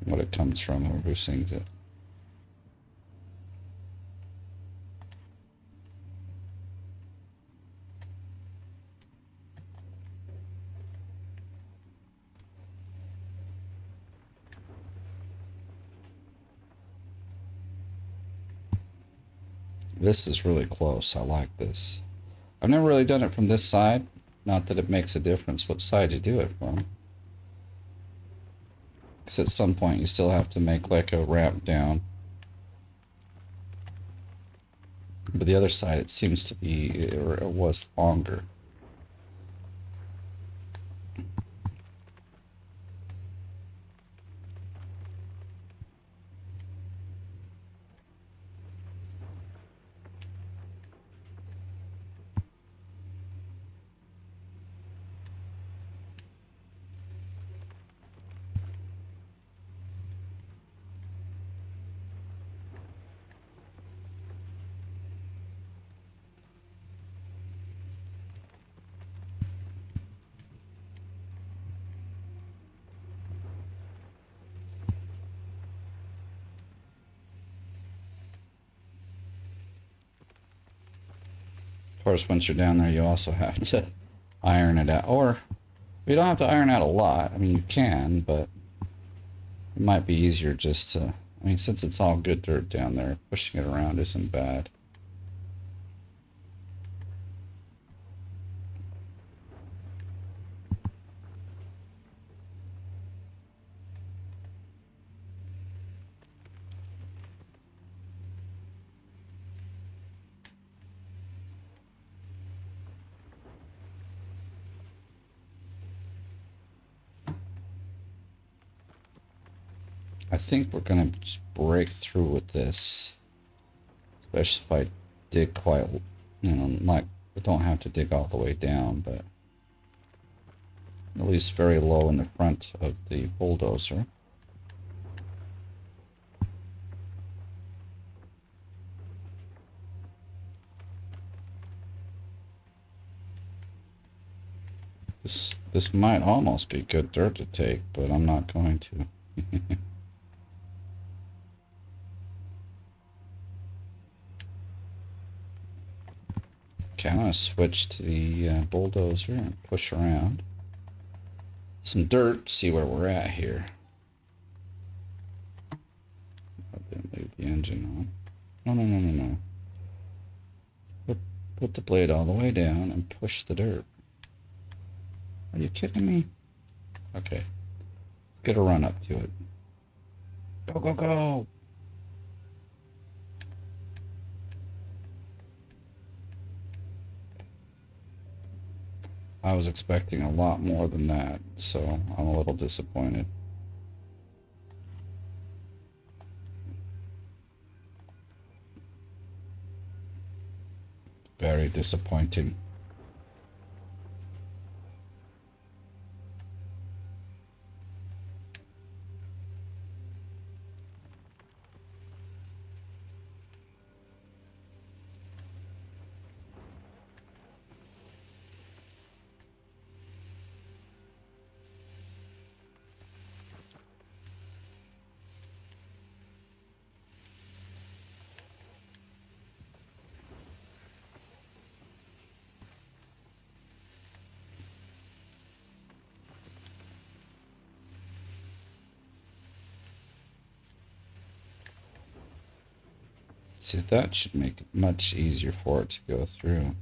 what it comes from or who sings it. This is really close. I like this. I've never really done it from this side. Not that it makes a difference what side you do it from. Because at some point you still have to make like a ramp down. But the other side, it seems to be, or it was longer. Of course, once you're down there, you also have to iron it out. Or you don't have to iron out a lot. I mean, you can, but it might be easier just to... I mean, since it's all good dirt down there, pushing it around isn't bad. I think we're gonna just break through with this, especially if I dig quite, you know, like I don't have to dig all the way down, but at least very low in the front of the bulldozer. This might almost be good dirt to take, but I'm not going to. Okay, I'm going to switch to the bulldozer and push around some dirt, see where we're at here. I didn't leave the engine on. No. Put the blade all the way down and push the dirt. Are you kidding me? Okay, let's get a run up to it. Go, go, go! I was expecting a lot more than that, so I'm a little disappointed. Very disappointing. See, that should make it much easier for it to go through.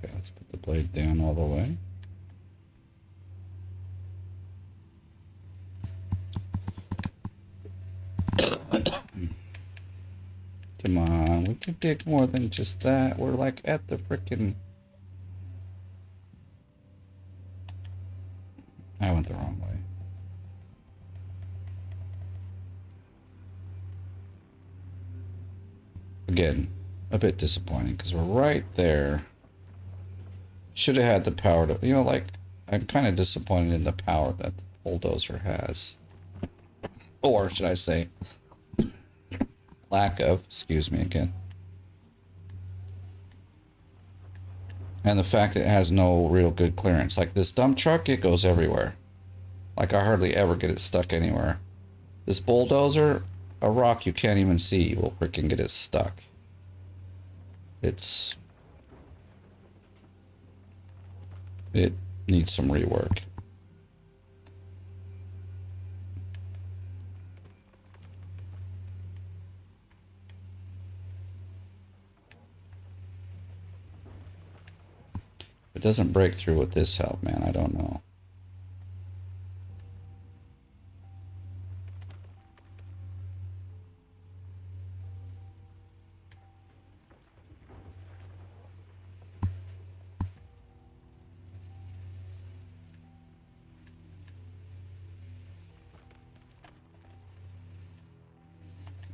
Okay, let's put the blade down all the way. Come on, we can dig more than just that. We're like at the frickin'... I went the wrong way. Again, a bit disappointing because we're right there. Should have had the power to, you know, like, I'm kind of disappointed in the power that the bulldozer has. Or should I say, lack of, excuse me again. And the fact that it has no real good clearance. Like this dump truck, it goes everywhere. Like I hardly ever get it stuck anywhere. This bulldozer, a rock you can't even see will freaking get it stuck. It needs some rework. If it doesn't break through with this help, man, I don't know.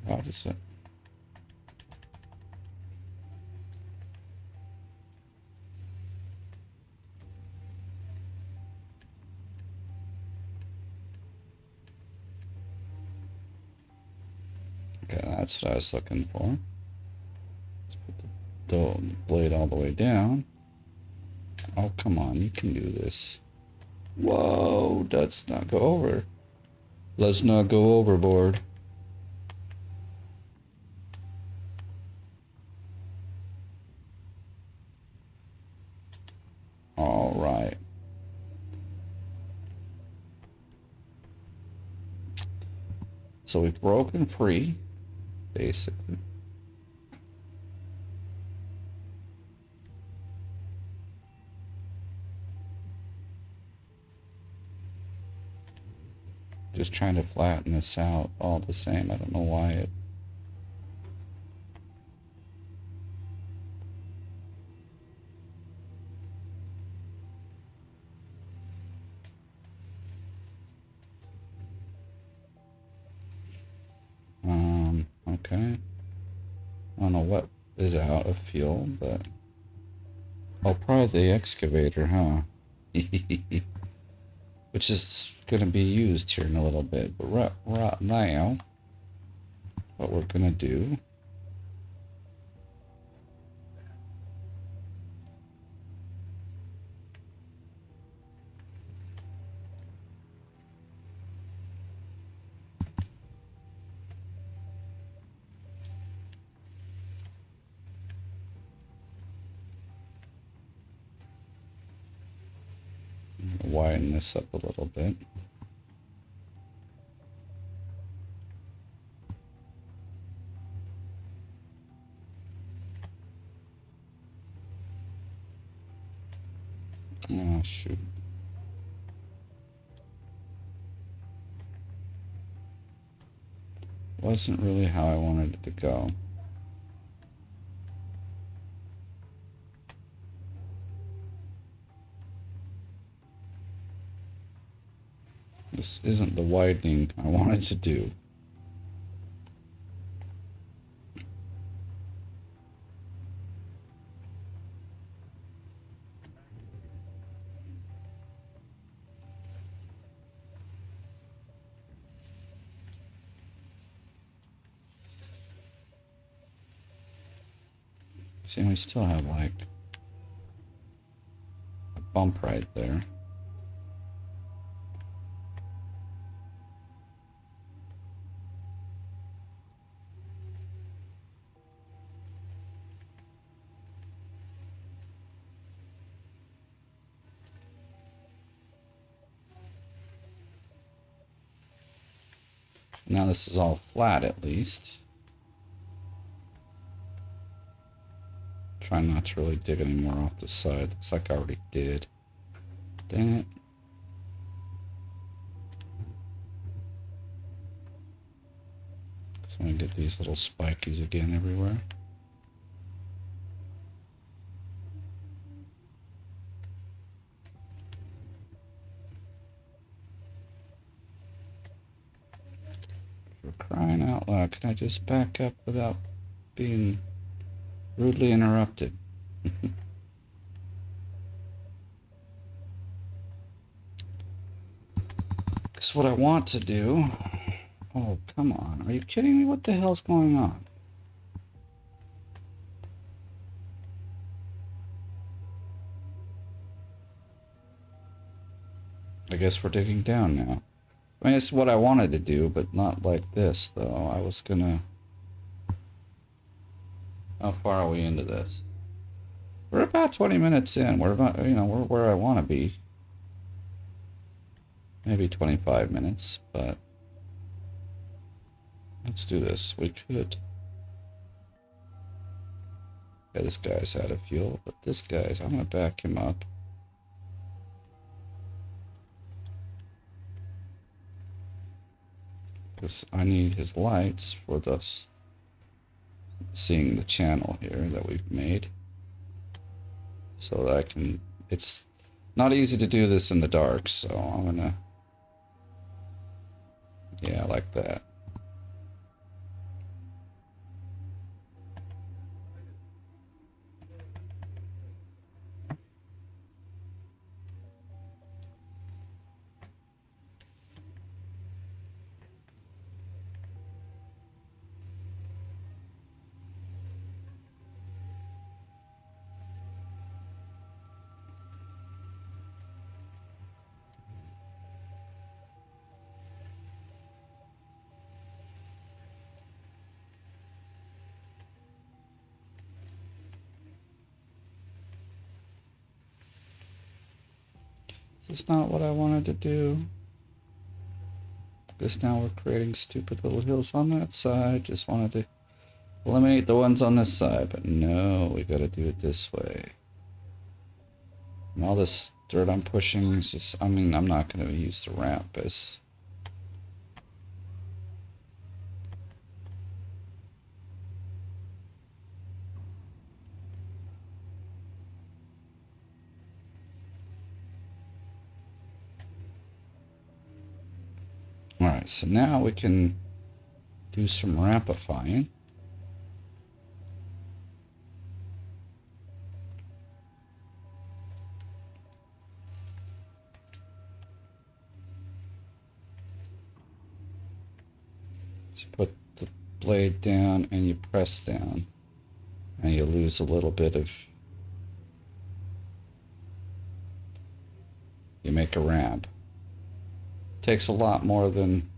How does it? Okay, that's what I was looking for. Let's put the blade all the way down. Oh, come on, you can do this. Whoa, let's not go over. Let's not go overboard. All right. So we've broken free, basically. Just trying to flatten this out all the same. I don't know why it... Okay. I don't know what is out of fuel, but... Oh, probably the excavator, huh? Which is going to be used here in a little bit. But right now, what we're going to do... widen this up a little bit. Oh, shoot. Wasn't really how I wanted it to go. This isn't the widening I wanted to do. See, we still have like a bump right there. Now this is all flat at least. Try not to really dig any more off the side. Looks like I already did. Dang it. So I'm gonna get these little spikies again everywhere. For crying out loud, can I just back up without being rudely interrupted? Because what I want to do... Oh, come on. Are you kidding me? What the hell's going on? I guess we're digging down now. I mean, it's what I wanted to do, but not like this, though. I was gonna... How far are we into this? We're about 20 minutes in. We're about, you know, we're where I want to be. Maybe 25 minutes, but... Let's do this. We could... Yeah, this guy's out of fuel, but this guy's... I'm gonna back him up. Because I need his lights for this, seeing the channel here that we've made, so that I can, it's not easy to do this in the dark, so I'm gonna, yeah, like that. Is this not what I wanted to do? Because now we're creating stupid little hills on that side. Just wanted to eliminate the ones on this side, but no, we gotta do it this way. And all this dirt I'm pushing is just, I mean, I'm not gonna use the ramp as... Alright, so now we can do some rampifying. So put the blade down and you press down, and you lose a little bit of... You make a ramp. Takes a lot more than...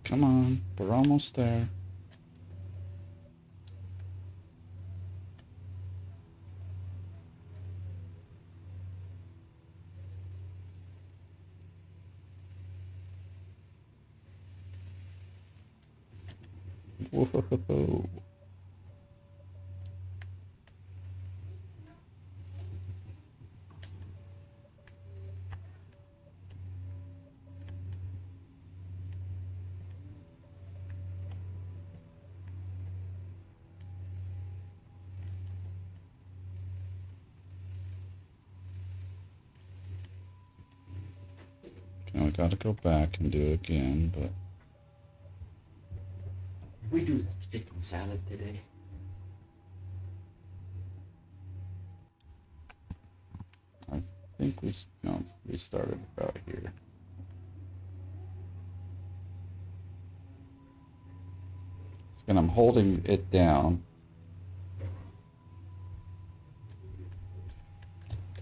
Come on, we're almost there. Whoa. Now we gotta go back and do it again, but... We do chicken salad today. I think we... No, we started about here. And I'm holding it down.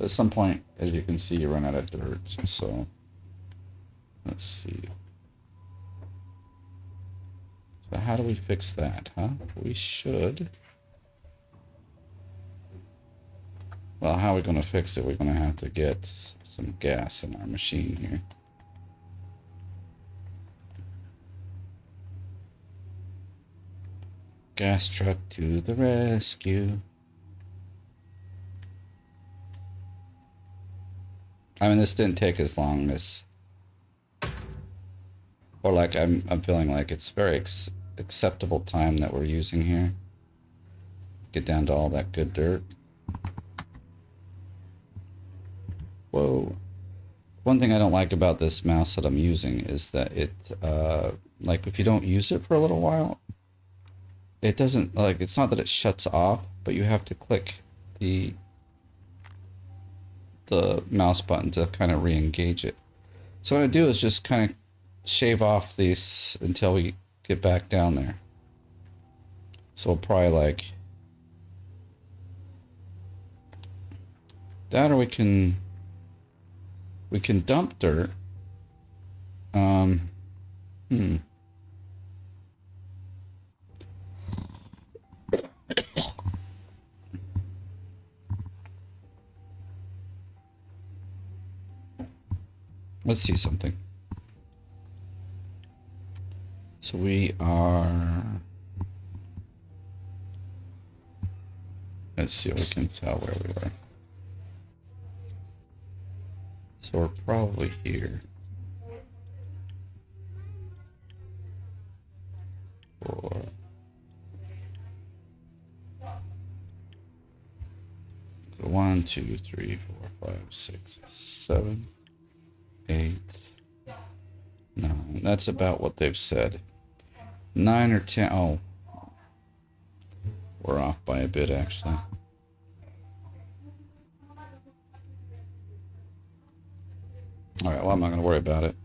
At some point, as you can see, you run out of dirt, so... Let's see. So how do we fix that, huh? We should... Well, how are we going to fix it? We're going to have to get some gas in our machine here. Gas truck to the rescue. I mean, this didn't take as long as... Or like, I'm feeling like it's very acceptable time that we're using here. Get down to all that good dirt. Whoa. One thing I don't like about this mouse that I'm using is that it, like if you don't use it for a little while, it doesn't, like, it's not that it shuts off, but you have to click the mouse button to kind of re-engage it. So what I do is just kind of shave off these until we get back down there. So we'll probably like that, or we can dump dirt. Let's see something. So we are, let's see if we can tell where we are. So we're probably here. Or 1, 2, 3, 4, 5, 6, 7, 8, 9. That's about what they've said. 9 or 10. Oh, we're off by a bit, actually. All right, well, I'm not going to worry about it.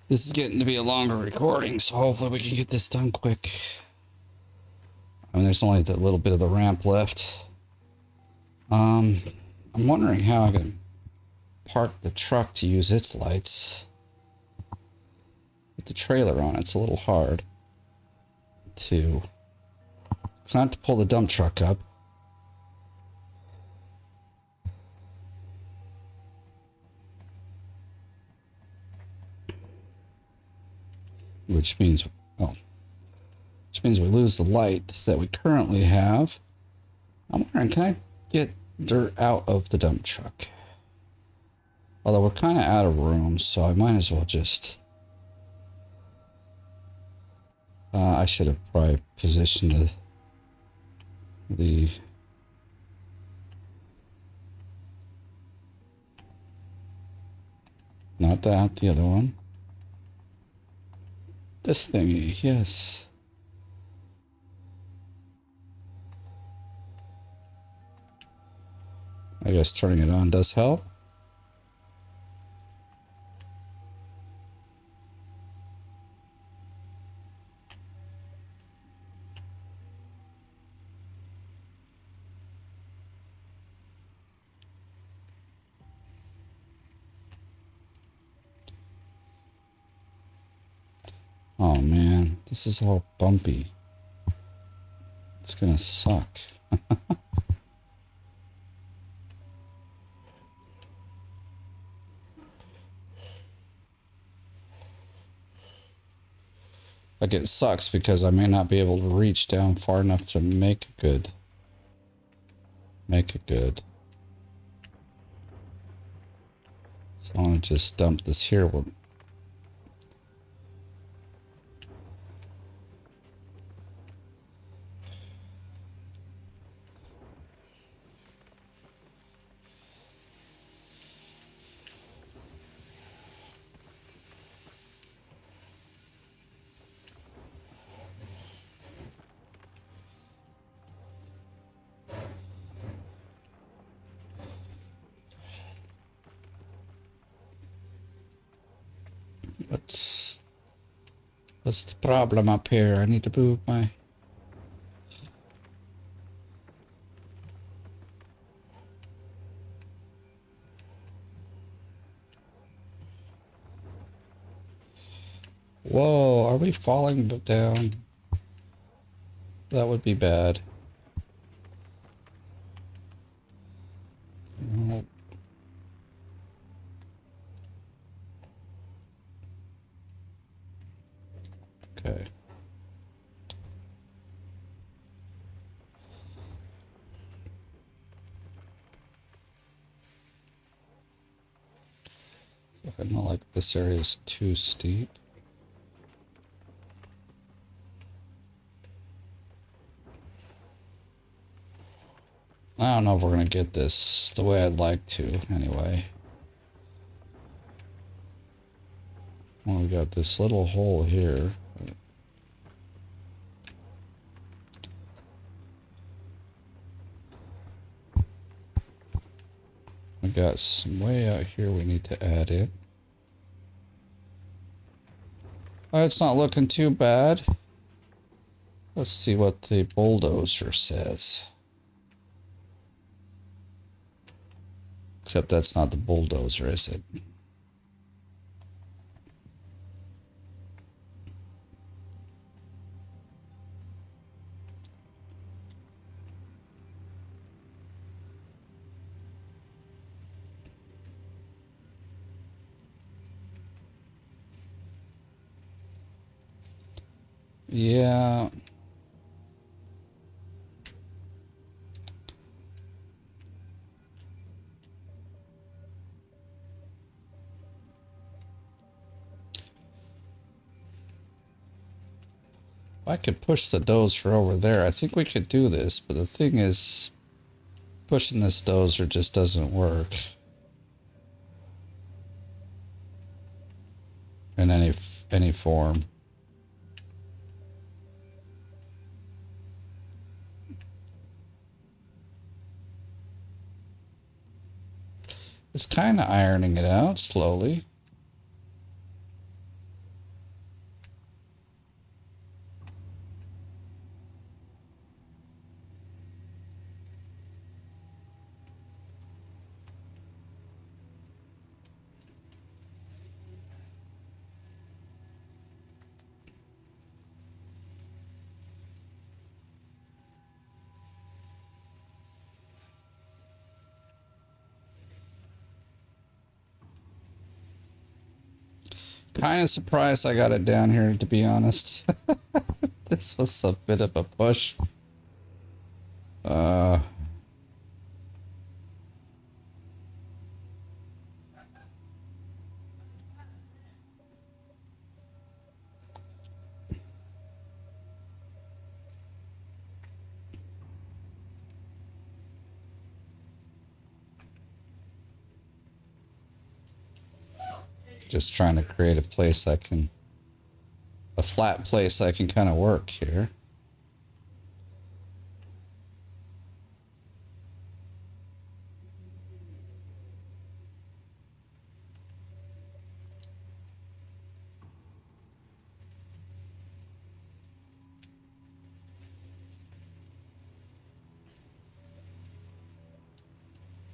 This is getting to be a longer recording, so hopefully we can get this done quick. I mean, there's only a little bit of the ramp left. I'm wondering how I can park the truck to use its lights. With the trailer on, it's a little hard to... It's not to pull the dump truck up. Which means, well, which means we lose the light that we currently have. I'm wondering, can I get dirt out of the dump truck? Although we're kind of out of room, so I might as well just... I should have probably positioned the not that, the other one. This thingy, yes. I guess turning it on does help. Oh man, this is all bumpy. It's gonna suck. Like, it sucks because I may not be able to reach down far enough to make it good. Make it good. So I want to just dump this here. What's the problem up here? I need to move my... Whoa, are we falling down? That would be bad. No. Okay. I don't like this area is too steep. I don't know if we're gonna get this the way I'd like to, anyway. Well, we got this little hole here. We got some way out here we need to add in. Oh, it's not looking too bad. Let's see what the bulldozer says. Except that's not the bulldozer, is it? Yeah. If I could push the dozer over there, I think we could do this, but the thing is, pushing this dozer just doesn't work in any form. It's kind of ironing it out slowly. Kind of surprised I got it down here, to be honest. This was a bit of a push. Just trying to create a place I can, a flat place I can kind of work here.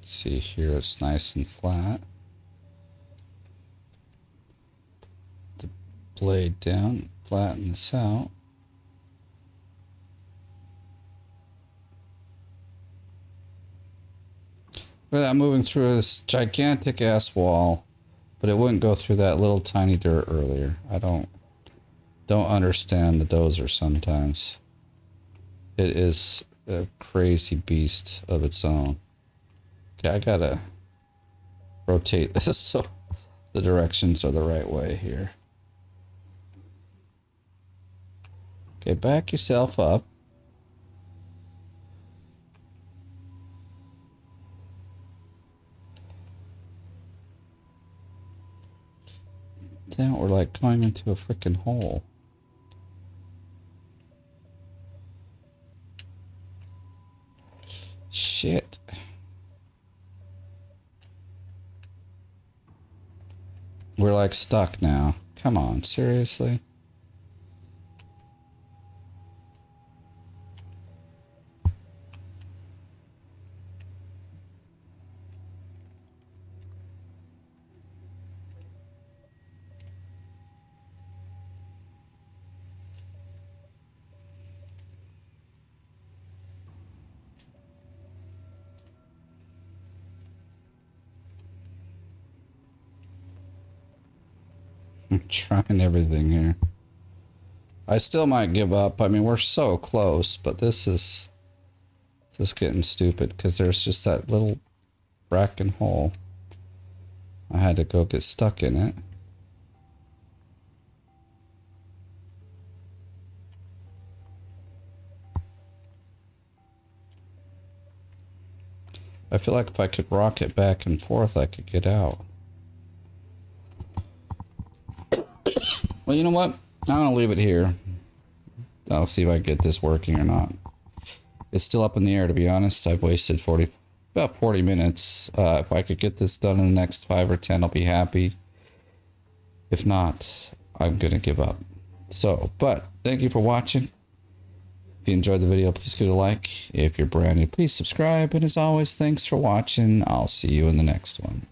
See here, it's nice and flat. The blade down, flatten this out. Look at that moving through this gigantic ass wall, but it wouldn't go through that little tiny dirt earlier. I don't understand the dozer sometimes. It is a crazy beast of its own. Okay, I gotta rotate this so the directions are the right way here. Okay, back yourself up. Damn, we're like going into a freaking hole. Shit. We're like stuck now. Come on, seriously? I'm trying everything here. I still might give up. I mean, we're so close, but this is just getting stupid because there's just that little bracken hole. I had to go get stuck in it. I feel like if I could rock it back and forth, I could get out. Well, you know what? I'm going to leave it here. I'll see if I can get this working or not. It's still up in the air, to be honest. I've wasted about 40 minutes. If I could get this done in the next 5 or 10, I'll be happy. If not, I'm going to give up. So, but thank you for watching. If you enjoyed the video, please give it a like. If you're brand new, please subscribe. And as always, thanks for watching. I'll see you in the next one.